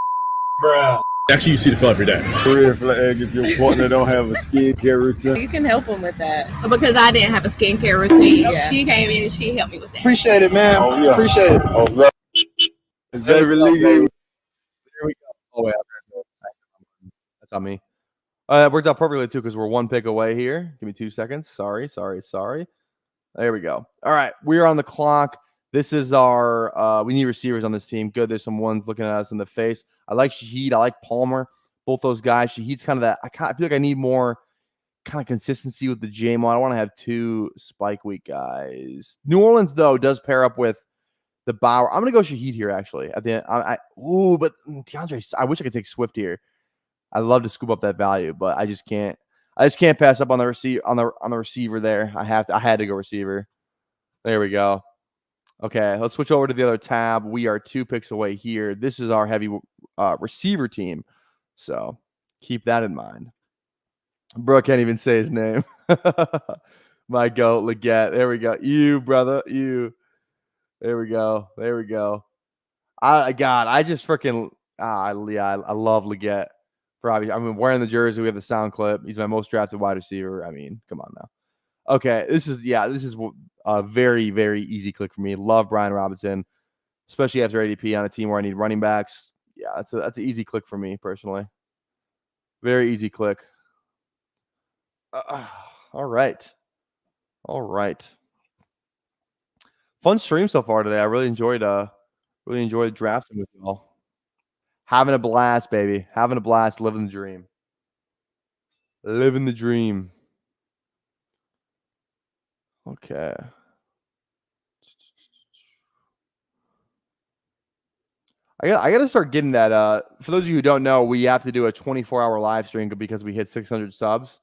Bruh. Actually, you see the feel every day. Red flag if your partner don't have a skincare routine. You can help them with that. Because I didn't have a skincare routine. Yeah. She came in and she helped me with that. Appreciate it, man. Oh, yeah. Appreciate it. Oh, love. Is that really There we go. Oh, wait. That's on me. That worked out perfectly, too, because we're one pick away here. Give me 2 seconds. Sorry. There we go. All right. We're on the clock. This is our we need receivers on this team. Good. There's some ones looking at us in the face. I like Shaheed. I like Palmer. Both those guys. Shaheed's kind of that. I feel like I need more kind of consistency with the JMO. I don't want to have 2 spike week guys. New Orleans, though, does pair up with the Bauer. I'm going to go Shaheed here, actually. At the end. But DeAndre, I wish I could take Swift here. I'd love to scoop up that value, but I just can't. I just can't pass up on the receiver there. I had to go receiver. There we go. Okay, let's switch over to the other tab. We are 2 picks away here. This is our heavy receiver team, so keep that in mind. Bro, I can't even say his name. My goat, Leggett. There we go. You, brother. You. There we go. I just freaking I love Leggett. I'm wearing the jersey. We have the sound clip. He's my most drafted wide receiver. I mean, come on now. Okay, this is a very, very easy click for me. Love Brian Robinson, especially after ADP on a team where I need running backs. Yeah, that's an easy click for me personally. Very easy click. All right. Fun stream so far today. I really enjoyed drafting with y'all. Having a blast, baby. Having a blast. Living the dream. Okay. I got to start getting that. For those of you who don't know, we have to do a 24-hour live stream because we hit 600 subs.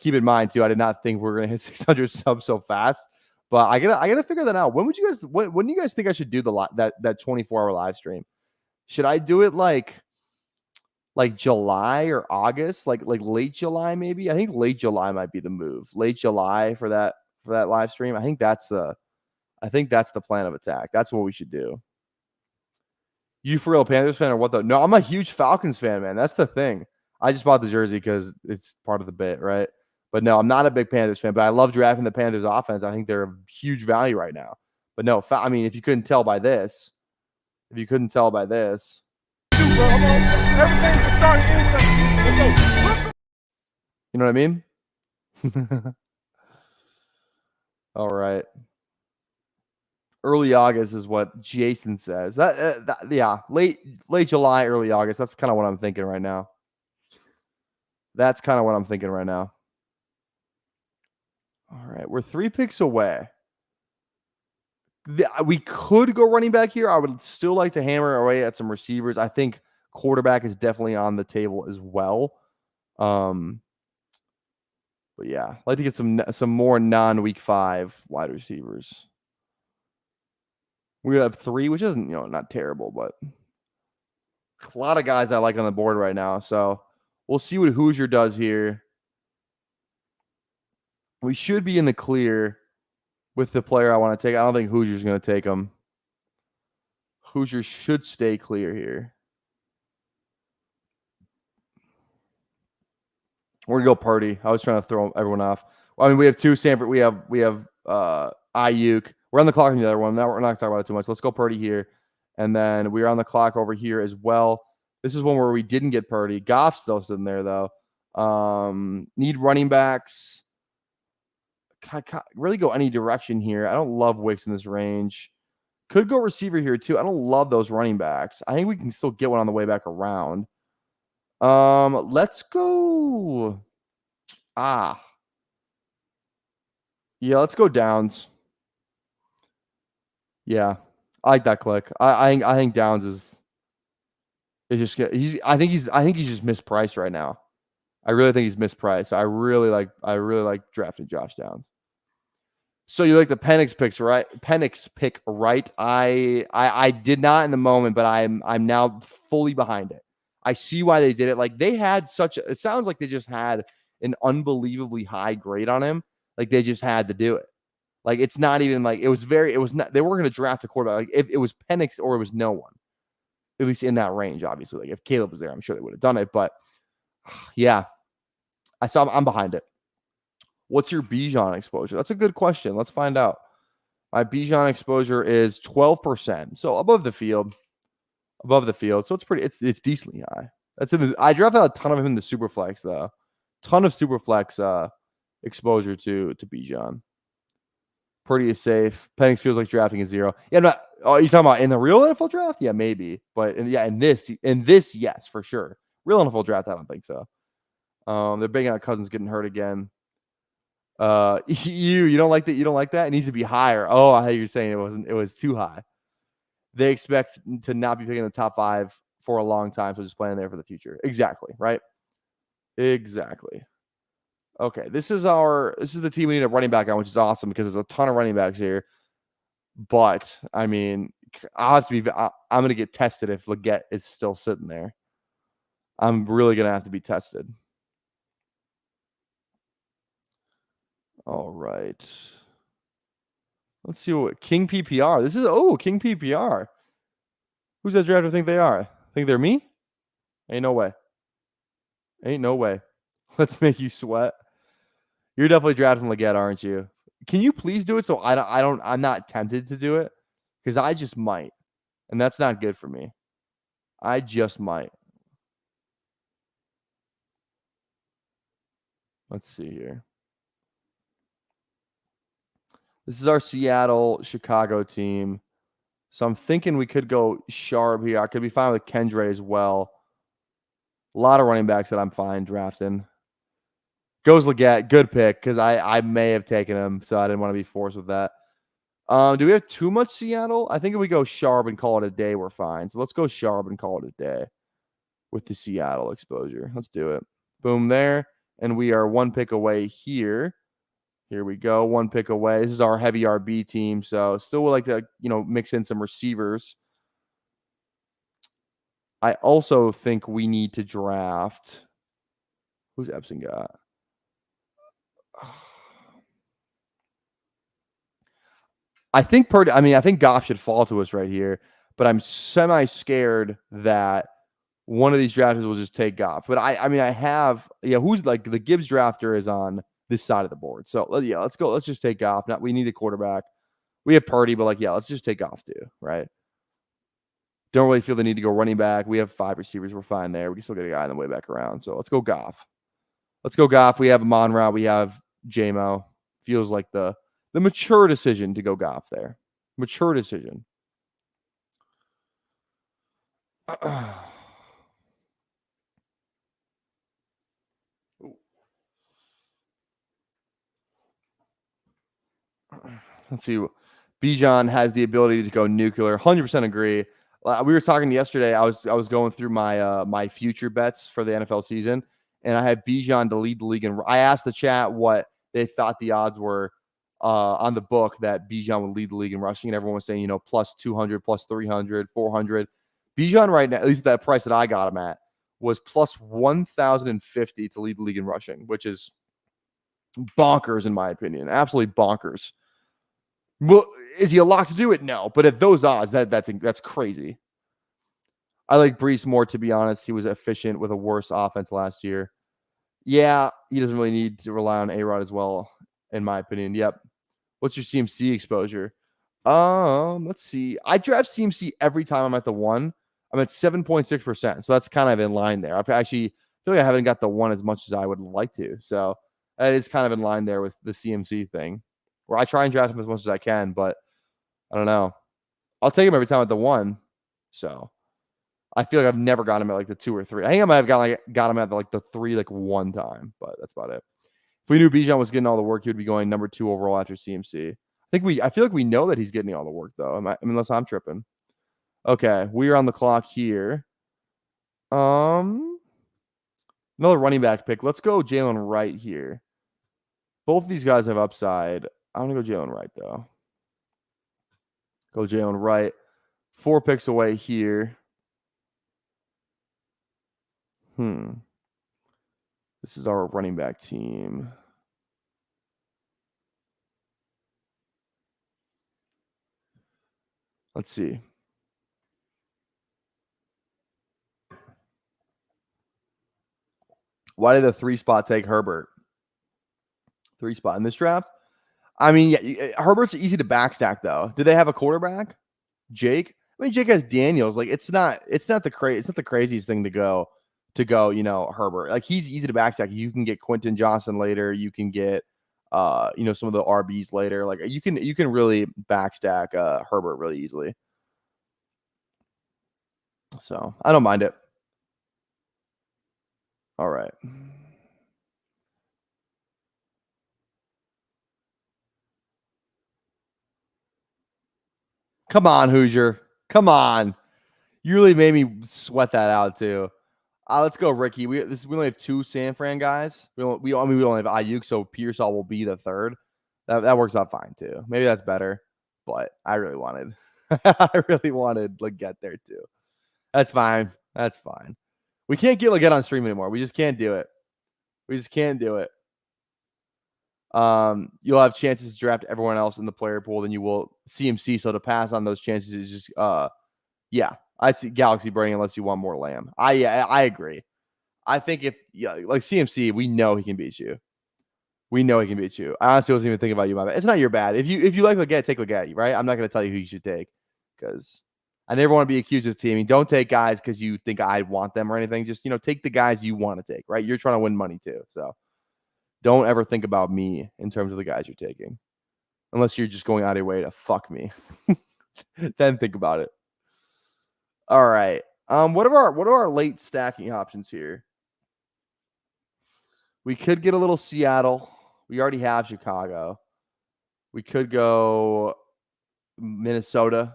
Keep in mind too, I did not think we were gonna hit 600 subs so fast. But I gotta figure that out. When do you guys think I should do that 24-hour live stream? Should I do it like July or August, like late July maybe? I think late July might be the move. Late July for that live stream. I think that's the plan of attack. That's what we should do. You for real Panthers fan or what though? No, I'm a huge Falcons fan, man. That's the thing. I just bought the jersey because it's part of the bit, right? But no, I'm not a big Panthers fan, but I love drafting the Panthers offense. I think they're a huge value right now. But no, I mean, if you couldn't tell by this. You know what I mean? All right. Early August is what Jason says. Yeah, late July, early August. That's kind of what I'm thinking right now. All right, we're 3 picks away. We could go running back here. I would still like to hammer away at some receivers. I think quarterback is definitely on the table as well. But yeah, I'd like to get some more non-week 5 wide receivers. We have 3, which isn't not terrible, but a lot of guys I like on the board right now. So we'll see what Hoosier does here. We should be in the clear with the player I want to take. I don't think Hoosier's going to take him. Hoosier should stay clear here. We're going to go Purdy. I was trying to throw everyone off. Well, I mean, we have 2 Sanford. We have Ayuk. We're on the clock on the other one. Now we're not talking about it too much. Let's go Purdy here. And then we're on the clock over here as well. This is one where we didn't get Purdy. Goff's still sitting there, though. Need running backs. Can't really go any direction here. I don't love Wicks in this range. Could go receiver here, too. I don't love those running backs. I think we can still get one on the way back around. Let's go. Yeah, let's go Downs. Yeah, I like that click. I think Downs is just I think he's just mispriced right now. I really think he's mispriced. I really like drafting Josh Downs. So you like the Penix picks, right? Penix pick, right? I did not in the moment, but I'm now fully behind it. I see why they did it. Like they had it sounds like they just had an unbelievably high grade on him. Like they just had to do it. Like it's not even like they weren't going to draft a quarterback. Like if it was Penix or it was no one. at least in that range. Obviously, like if Caleb was there, I'm sure they would have done it. But yeah, I'm behind it. What's your Bijan exposure? That's a good question. Let's find out. My Bijan exposure is 12%, so above the field. So it's decently high. I drafted a ton of him in the super flex though. Ton of super flex exposure to Bijan. Pretty safe. Penix feels like drafting a 0. Yeah, I'm not. Oh, you talking about in the real NFL draft? Yeah, maybe. But in this, yes, for sure. Real NFL draft, I don't think so. They're big on Cousins getting hurt again. You don't like that? You don't like that? It needs to be higher. Oh, I hear you saying it was too high. They expect to not be picking the top 5 for a long time, so just playing there for the future. Exactly, right? Exactly. Okay, this is the team we need a running back on, which is awesome because there's a ton of running backs here. But I mean, I'm gonna get tested if Leggett is still sitting there. I'm really gonna have to be tested. All right. Let's see what King PPR. This is King PPR. Who's that drafter think they are? Think they're me? Ain't no way. Ain't no way. Let's make you sweat. You're definitely drafting Leggett, aren't you? Can you please do it so I'm not tempted to do it? Because I just might. And that's not good for me. I just might. Let's see here. This is our Seattle-Chicago team. So I'm thinking we could go Sharp here. I could be fine with Kendre as well. A lot of running backs that I'm fine drafting. Goes Leggett. Good pick because I may have taken him, so I didn't want to be forced with that. Do we have too much Seattle? I think if we go Sharp and call it a day, we're fine. So let's go Sharp and call it a day with the Seattle exposure. Let's do it. Boom there. And we are 1 pick away here. Here we go. 1 pick away. This is our heavy RB team. So still would like to, mix in some receivers. I also think we need to draft. Who's Epson got? I think Goff should fall to us right here, but I'm semi scared that one of these drafters will just take Goff. But I have who's like the Gibbs drafter is on this side of the board. So let's go. Let's just take Goff. We need a quarterback. We have Purdy, but let's just take Goff too, right? Don't really feel the need to go running back. We have 5 receivers. We're fine there. We can still get a guy on the way back around. So let's go Goff. We have Monroe. We have JMO. Feels like the mature decision to go Goff there. Mature decision. Let's see. Bijan has the ability to go nuclear. 100% agree. We were talking yesterday. I was going through my my future bets for the NFL season, and I had Bijan to lead the league. And I asked the chat what they thought the odds were on the book that Bijan would lead the league in rushing, and everyone was saying plus 200, plus 300, 400. Bijan right now, at least that price that I got him at, was plus 1,050 to lead the league in rushing, which is bonkers in my opinion. Absolutely bonkers. Well, is he a lock to do it? No, but at those odds, that's crazy. I like Brees more, to be honest. He was efficient with a worse offense last year. Yeah, he doesn't really need to rely on A-Rod as well, in my opinion. Yep. What's your CMC exposure? Let's see. I draft CMC every time I'm at the 1. I'm at 7.6%, so that's kind of in line there. I actually feel like I haven't got the 1 as much as I would like to, so that is kind of in line there with the CMC thing, where I try and draft him as much as I can, but I don't know. I'll take him every time at the 1, so I feel like I've never got him at the 2 or 3. I think I might have got him at the 3 one time, but that's about it. If we knew Bijan was getting all the work, he would be going number 2 overall after CMC. I feel like we know that he's getting all the work though. Unless I'm tripping. Okay, we are on the clock here. Another running back pick. Let's go Jalen Wright here. Both of these guys have upside. I'm gonna go Jalen Wright though. Go Jalen Wright. 4 picks away here. This is our running back team. Let's see. Why did the 3-spot take Herbert? 3-spot in this draft? I mean, yeah, Herbert's easy to backstack though. Do they have a quarterback? Jake? I mean, Jake has Daniels. Like, it's not the craziest thing to go, Herbert. Like, he's easy to backstack. You can get Quentin Johnson later. You can get some of the RBs later. Like, you can really backstack Herbert really easily. So I don't mind it. All right. Come on, Hoosier. Come on. You really made me sweat that out too. Let's go, Ricky. We only have 2 San Fran guys. We only have Ayuk, so Pearsall will be the 3rd. That works out fine too. Maybe that's better, but I really wanted Leggett there too. That's fine. That's fine. We can't get Leggett on stream anymore. We just can't do it. We just can't do it. You'll have chances to draft everyone else in the player pool than you will CMC. So to pass on those chances is just yeah. I see Galaxy Brain unless you want more Lamb. I agree. I think like CMC, we know he can beat you. We know he can beat you. I honestly wasn't even thinking about you, my bad. It's not your bad. If you like Leggett, take Leggett, right? I'm not going to tell you who you should take because I never want to be accused of teaming. Don't take guys because you think I want them or anything. Just take the guys you want to take, right? You're trying to win money too, so don't ever think about me in terms of the guys you're taking, unless you're just going out of your way to fuck me. Then think about it. All right. What are our late stacking options here? We could get a little Seattle. We already have Chicago. We could go Minnesota.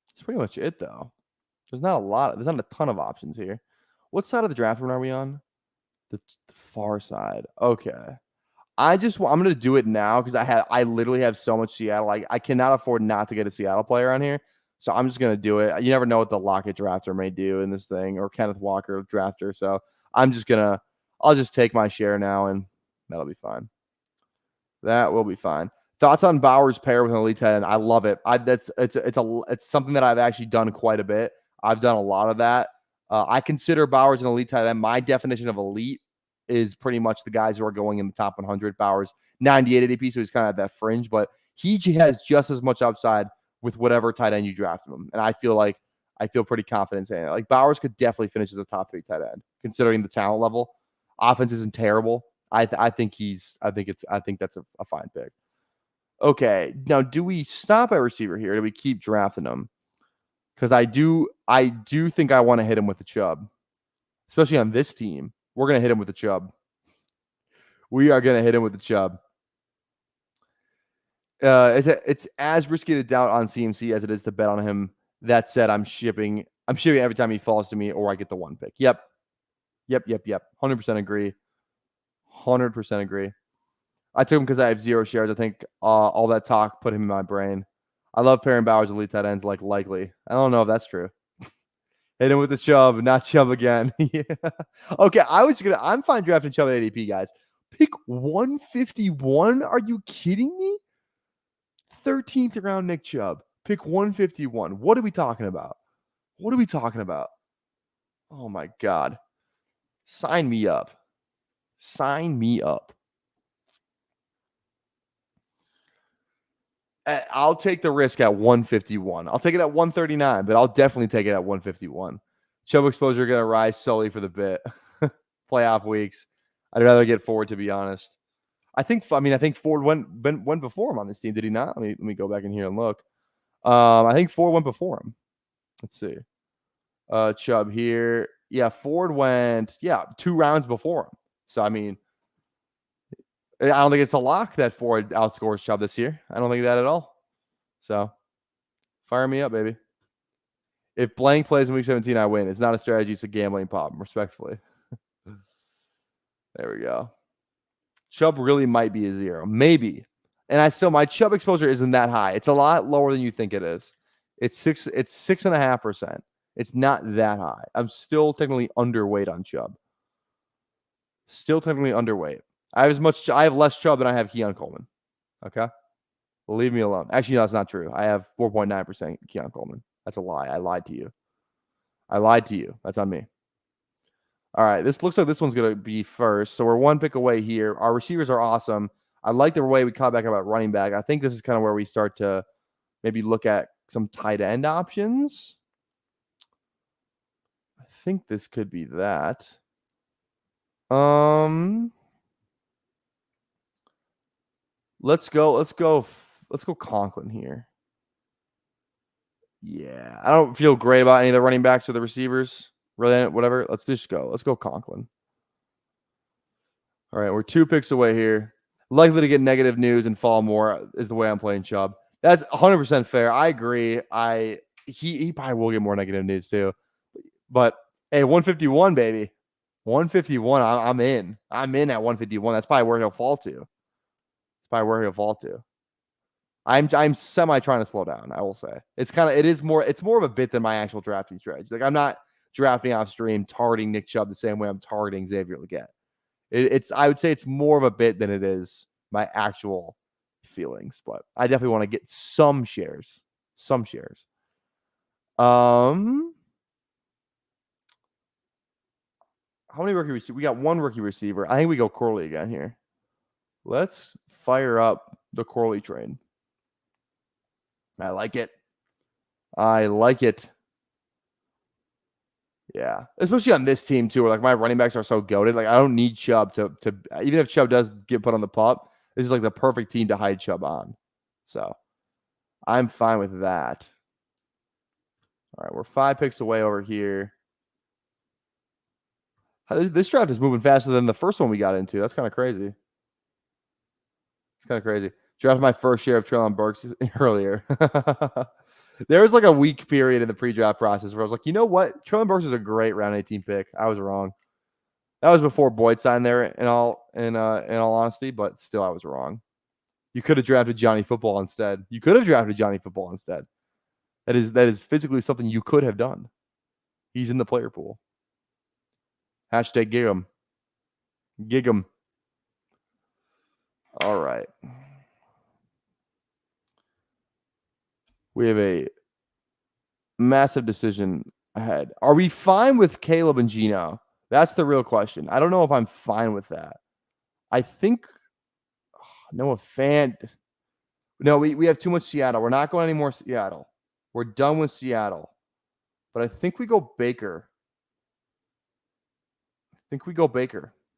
That's pretty much it, though. There's not a ton of options here. What side of the draft room are we on? The far side. Okay. I'm going to do it now because I literally have so much Seattle. I cannot afford not to get a Seattle player on here. So I'm just going to do it. You never know what the Lockett drafter may do in this thing, or Kenneth Walker drafter. So I'll just take my share now, and that'll be fine. That will be fine. Thoughts on Bowers pair with an elite tight end? I love it. It's something that I've actually done quite a bit. I've done a lot of that. I consider Bowers an elite tight end. My definition of elite is pretty much the guys who are going in the top 100. Bowers 98 ADP, so he's kind of at that fringe, but he has just as much upside with whatever tight end you draft him. And I feel pretty confident saying that. Like, Bowers could definitely finish as a top 3 tight end, considering the talent level. Offense isn't terrible. I think that's a fine pick. Okay. Now, do we stop at receiver here? Or do we keep drafting him? Because I do think I want to hit him with the Chubb. Especially on this team. We're going to hit him with the Chubb. We are going to hit him with the Chubb. It's as risky to doubt on CMC as it is to bet on him. That said, I'm shipping every time he falls to me, or I get the 1 pick. Yep. 100% agree. 100% agree. I took him because I have 0 shares. I think all that talk put him in my brain. I love pairing Bowers elite tight ends like Likely. I don't know if that's true. Hit him with the Chubb, not Chubb again. Yeah. Okay, I'm fine drafting Chubb at ADP, guys. Pick 151? Are you kidding me? 13th round Nick Chubb. Pick 151. What are we talking about? Oh my God. Sign me up. I'll take the risk at 151. I'll take it at 139, but I'll definitely take it at 151. Chubb exposure going to rise solely for the bit. Playoff weeks. I'd rather get Ford, to be honest. I think Ford went before him on this team. Did he not? Let me go back in here and look. I think Ford went before him. Let's see. Chubb here. Yeah, Ford went 2 rounds before him. So I mean, I don't think it's a lock that Ford outscores Chubb this year. I don't think that at all. So fire me up, baby. If Blank plays in week 17, I win. It's not a strategy. It's a gambling problem, respectfully. There we go. Chubb really might be a 0. Maybe. And my Chubb exposure isn't that high. It's a lot lower than you think it is. It's 6.5%. It's not that high. I'm still technically underweight on Chubb. Still technically underweight. I have less Chubb than I have Keon Coleman. Okay? Leave me alone. Actually, no, that's not true. I have 4.9% Keon Coleman. That's a lie. I lied to you. That's on me. All right, this looks like this one's going to be first. So we're one pick away here. Our receivers are awesome. I like the way we caught back about running back. I think this is kind of where we start to maybe look at some tight end options. I think this could be that. Let's go Conklin here. Yeah, I don't feel great about any of the running backs or the receivers. Really, whatever. Let's just go. Let's go Conklin. All right, we're 2 picks away here. Likely to get negative news and fall more is the way I'm playing Chubb. That's 100% fair. I agree. He probably will get more negative news too. But hey, 151, baby. 151. I'm in. I'm in at 151. That's probably where he'll fall to. I'm semi trying to slow down, I will say. It's more of a bit than my actual drafting strategy. Like I'm not drafting off stream targeting Nick Chubb the same way I'm targeting Xavier Legette. I would say it's more of a bit than it is my actual feelings, but I definitely want to get some shares. How many rookie receivers? We got 1 rookie receiver. I think we go Corley again here. Let's fire up the Corley train. I like it. Yeah, especially on this team too, where like my running backs are so goated. Like I don't need Chubb to even if Chubb does get put on the pup, this is like the perfect team to hide Chubb on. So I'm fine with that. All right, we're 5 picks away over here. This draft is moving faster than the first one we got into. That's kind of crazy. Drafted my first share of Treylon Burks earlier. There was like a week period in the pre-draft process where I was like, you know what? Treylon Burks is a great round 18 pick. I was wrong. That was before Boyd signed there in all honesty, but still I was wrong. You could have drafted Johnny Football instead. That is physically something you could have done. He's in the player pool. Hashtag gig him. All right. We have a massive decision ahead. Are we fine with Caleb and Geno? That's the real question. I don't know if I'm fine with that. I think Noah Fant. No, we have too much Seattle. We're not going any more Seattle. We're done with Seattle. But I think we go Baker.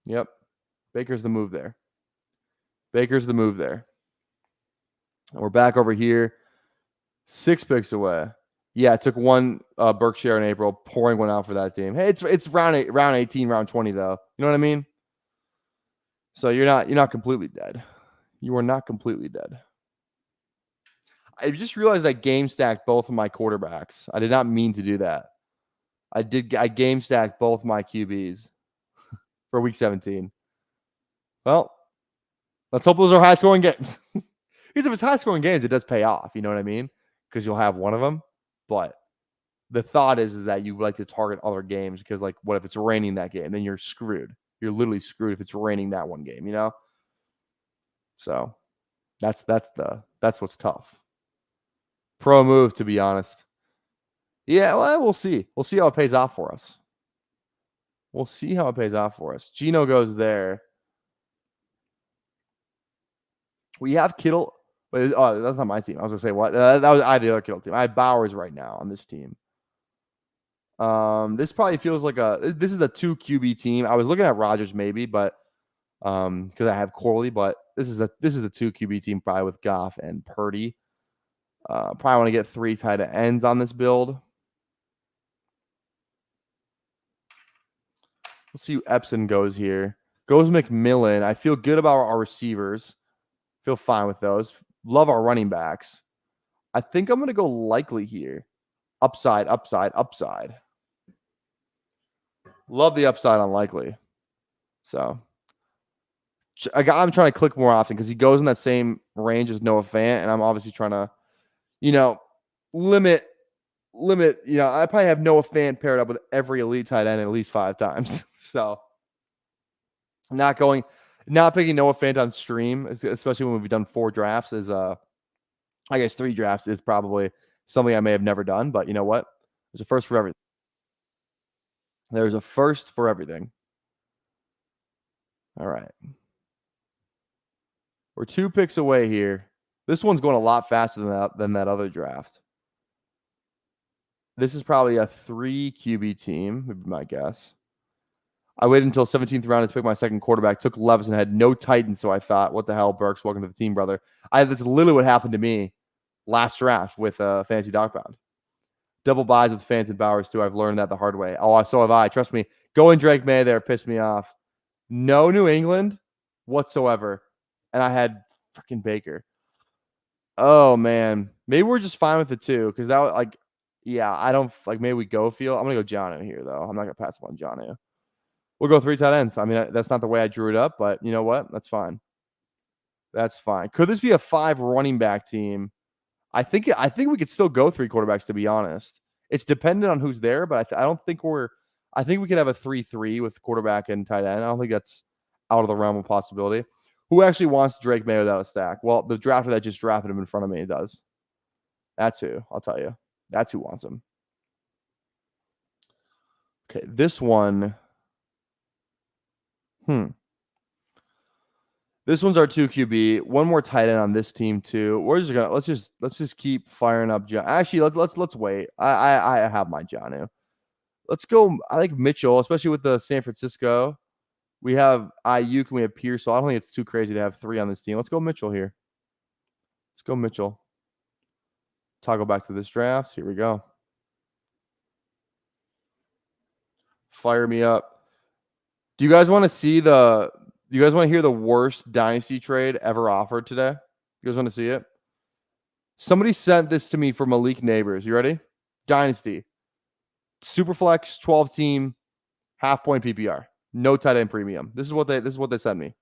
Yep. Baker's the move there. And we're back over here. 6 picks away. Yeah, I took 1 Berkshire in April, pouring one out for that team. Hey, it's round 18, round 20 though. You know what I mean? So you're not completely dead. You are not completely dead. I just realized I game stacked both of my quarterbacks. I did not mean to do that. I game stacked both my QBs for week 17. Well, let's hope those are high scoring games. Because if it's high scoring games, it does pay off. You know what I mean? Because you'll have one of them. But the thought is that you like to target other games because, like, what if it's raining that game? Then you're screwed. You're literally screwed if it's raining that one game, you know? So that's what's tough. Pro move, to be honest. Yeah, well, we'll see. We'll see how it pays off for us. Geno goes there. We have Kittle. But that's not my team. I was gonna say what? I had the other Kittle team. I have Bowers right now on this team. This probably feels like this is a 2 QB team. I was looking at Rodgers maybe, but because I have Corley, but this is a 2 QB team probably with Goff and Purdy. Probably want to get 3 tight ends on this build. Let's see who Epson goes here. Goes McMillan. I feel good about our receivers. Feel fine with those. Love our running backs. I think I'm going to go Likely here. Upside. Love the upside on Likely. So I'm trying to click more often because he goes in that same range as Noah Fant, and I'm obviously trying to, limit. I probably have Noah Fant paired up with every elite tight end at least 5 times. So not picking Noah Fant on stream, especially when we've done 4 drafts, is I guess 3 drafts is probably something I may have never done. But you know what? There's a first for everything. There's a first for everything. All right. We're 2 picks away here. This one's going a lot faster than that other draft. This is probably a 3 QB team, would be my guess. I waited until 17th round to pick my second quarterback. Took Levis and had no Titans, so I thought, what the hell, Burks? Welcome to the team, brother. That's literally what happened to me last draft with Fantasy Dogpound. Double buys with Fans and Bowers, too. I've learned that the hard way. Oh, so have I. Trust me. Going Drake May there pissed me off. No New England whatsoever. And I had freaking Baker. Oh, man. Maybe we're just fine with the 2 because that was like, yeah, I don't like. Maybe we go field. I'm going to go Jonnu here, though. I'm not going to pass up on Jonnu. We'll go 3 tight ends. I mean, that's not the way I drew it up, but you know what? That's fine. That's fine. Could this be a 5 running back team? I think we could still go 3 quarterbacks, to be honest. It's dependent on who's there, but I don't think I think we could have a 3-3 with quarterback and tight end. I don't think that's out of the realm of possibility. Who actually wants Drake May without a stack? Well, the drafter that just drafted him in front of me does. That's who, I'll tell you. That's who wants him. Okay, this one. This one's our 2 QB. One more tight end on this team too. We're just gonna let's just keep firing up John. Actually, let's wait. I have my Jonnu. Let's go. I like Mitchell, especially with the San Francisco. We have Ayuk and we have Pierce. So I don't think it's too crazy to have 3 on this team. Let's go Mitchell here. Let's go Mitchell. Toggle back to this draft. Here we go. Fire me up. Do you guys want to see the? Do you guys want to hear the worst dynasty trade ever offered today? You guys want to see it? Somebody sent this to me for Malik Neighbors. You ready? Dynasty. Superflex 12 team, half point PPR. No tight end premium. This is what they sent me.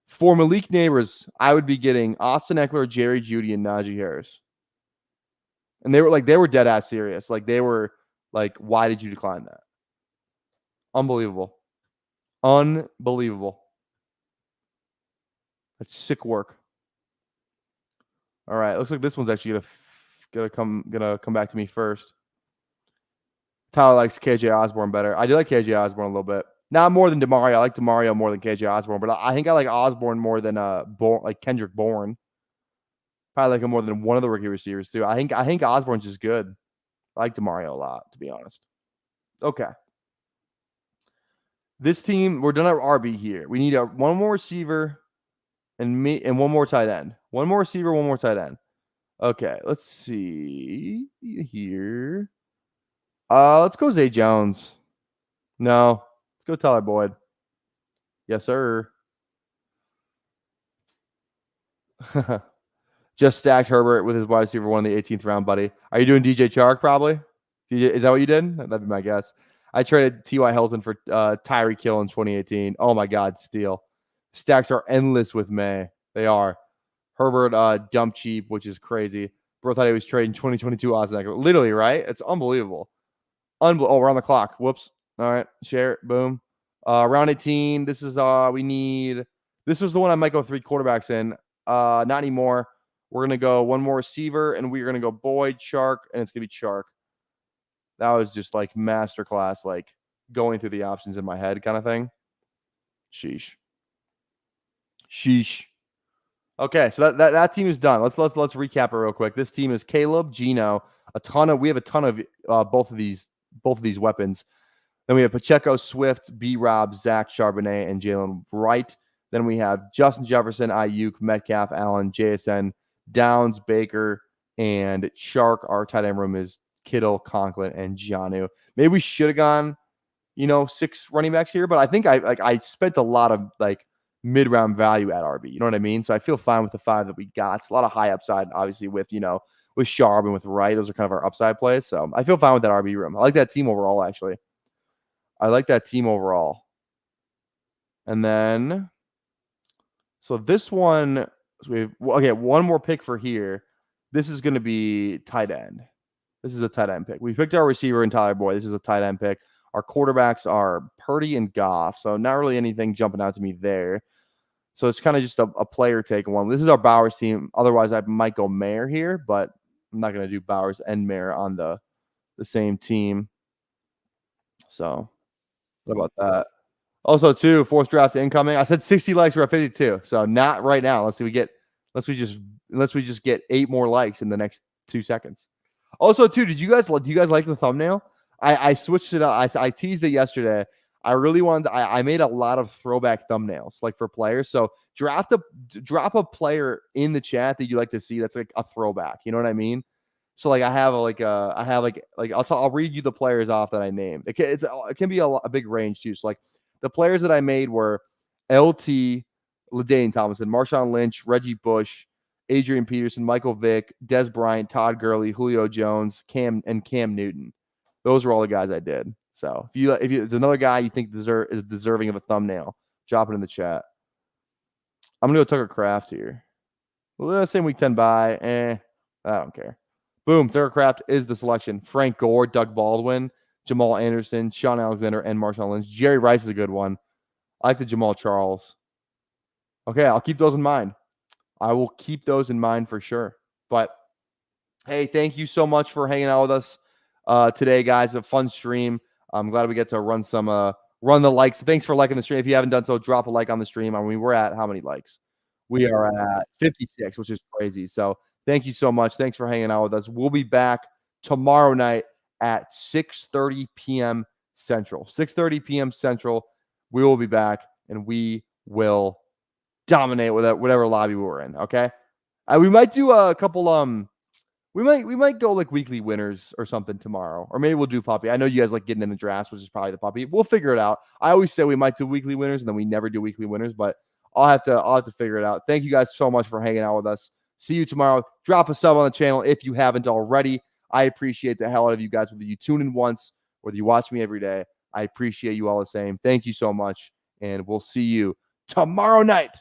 For Malik Neighbors, I would be getting Austin Eckler, Jerry Jeudy, and Najee Harris. And they were dead ass serious. Like they were like, why did you decline that? Unbelievable. Unbelievable. That's sick work. All right, looks like this one's actually gonna come back to me first. Tyler likes KJ Osborne better. I do like KJ Osborne a little bit. Not more than Demario. I like Demario more than KJ Osborne, but I think I like Osborne more than like Kendrick Bourne. Probably like him more than one of the rookie receivers too. I think Osborne's just good. I like Demario a lot, to be honest. Okay. This team, we're done at RB here. We need one more receiver and one more tight end. One more receiver, one more tight end. Okay, let's see here. Let's go Zay Jones. No, let's go Tyler Boyd. Yes, sir. Just stacked Herbert with his wide receiver 1 in the 18th round, buddy. Are you doing DJ Chark probably? Is that what you did? That'd be my guess. I traded T.Y. Hilton for Tyreek Hill in 2018. Oh, my God, steal. Stacks are endless with May. They are. Herbert dumped cheap, which is crazy. Bro thought he was trading 2022 Austin Eckler. Literally, right? It's unbelievable. Oh, we're on the clock. Whoops. All right. Share it. Boom. Round 18. This is we need. This was the one I might go 3 quarterbacks in. Not anymore. We're going to go one more receiver, and we're going to go Boyd, Chark, and it's going to be Chark. That was just like masterclass, like going through the options in my head kind of thing. Sheesh. Okay, so that team is done. Let's recap it real quick. This team is Caleb, Gino, we have a ton of both of these weapons. Then we have Pacheco, Swift, B-Rob, Zach Charbonnet, and Jalen Wright. Then we have Justin Jefferson, Ayuk, Metcalf, Allen, JSN, Downs, Baker, and Chark. Our tight end room is Kittle, Conklin, and Jonnu. Maybe we should have gone, 6 running backs here, but I think I spent a lot of like mid-round value at RB. You know what I mean? So I feel fine with the 5 that we got. It's a lot of high upside, obviously, with Sharp and with Wright. Those are kind of our upside plays. So I feel fine with that RB room. I like that team overall, actually. And then, so this one, one more pick for here. This is going to be tight end. This is a tight end pick. We picked our receiver in Tyler Boyd. This is a tight end pick. Our quarterbacks are Purdy and Goff, so not really anything jumping out to me there. So it's kind of just a player take one. This is our Bowers team. Otherwise, I might go Mayer here, but I'm not going to do Bowers and Mayer on the same team. So what about that? Also, too, fourth draft incoming. I said 60 likes. We're at 52. So not right now. Unless we just get 8 more likes in the next 2 seconds. Also, too, do you guys like the thumbnail? I switched it up. I teased it yesterday. I really wanted. I made a lot of throwback thumbnails, like for players. So drop a player in the chat that you like to see. That's like a throwback. You know what I mean? So like I'll read you the players off that I named. It can be a big range too. So like the players that I made were LT, LaDainian Tomlinson, Marshawn Lynch, Reggie Bush, Adrian Peterson, Michael Vick, Des Bryant, Todd Gurley, Julio Jones, Cam Newton. Those were all the guys I did. So if there's another guy you think is deserving of a thumbnail, drop it in the chat. I'm gonna go Tucker Kraft here. Well, same week 10 bye. I don't care. Boom, Tucker Kraft is the selection. Frank Gore, Doug Baldwin, Jamal Anderson, Sean Alexander, and Marshawn Lynch. Jerry Rice is a good one. I like the Jamal Charles. Okay, I'll keep those in mind. I will keep those in mind for sure. But hey, thank you so much for hanging out with us today, guys. A fun stream. I'm glad we get to run the likes. Thanks for liking the stream. If you haven't done so, drop a like on the stream. I mean, we're at how many likes? We are at 56, which is crazy. So thank you so much. Thanks for hanging out with us. We'll be back tomorrow night at 6:30 p.m. Central. 6:30 p.m. Central. We will be back, and we will dominate with whatever lobby we're in. Okay. We might do a couple. We might go like weekly winners or something tomorrow, or maybe we'll do puppy. I know you guys like getting in the drafts, which is probably the puppy. We'll figure it out. I always say we might do weekly winners, and then we never do weekly winners, but I'll have to figure it out. Thank you guys so much for hanging out with us. See you tomorrow. Drop a sub on the channel if you haven't already. I appreciate the hell out of you guys, whether you tune in once, whether you watch me every day. I appreciate you all the same. Thank you so much, and we'll see you tomorrow night.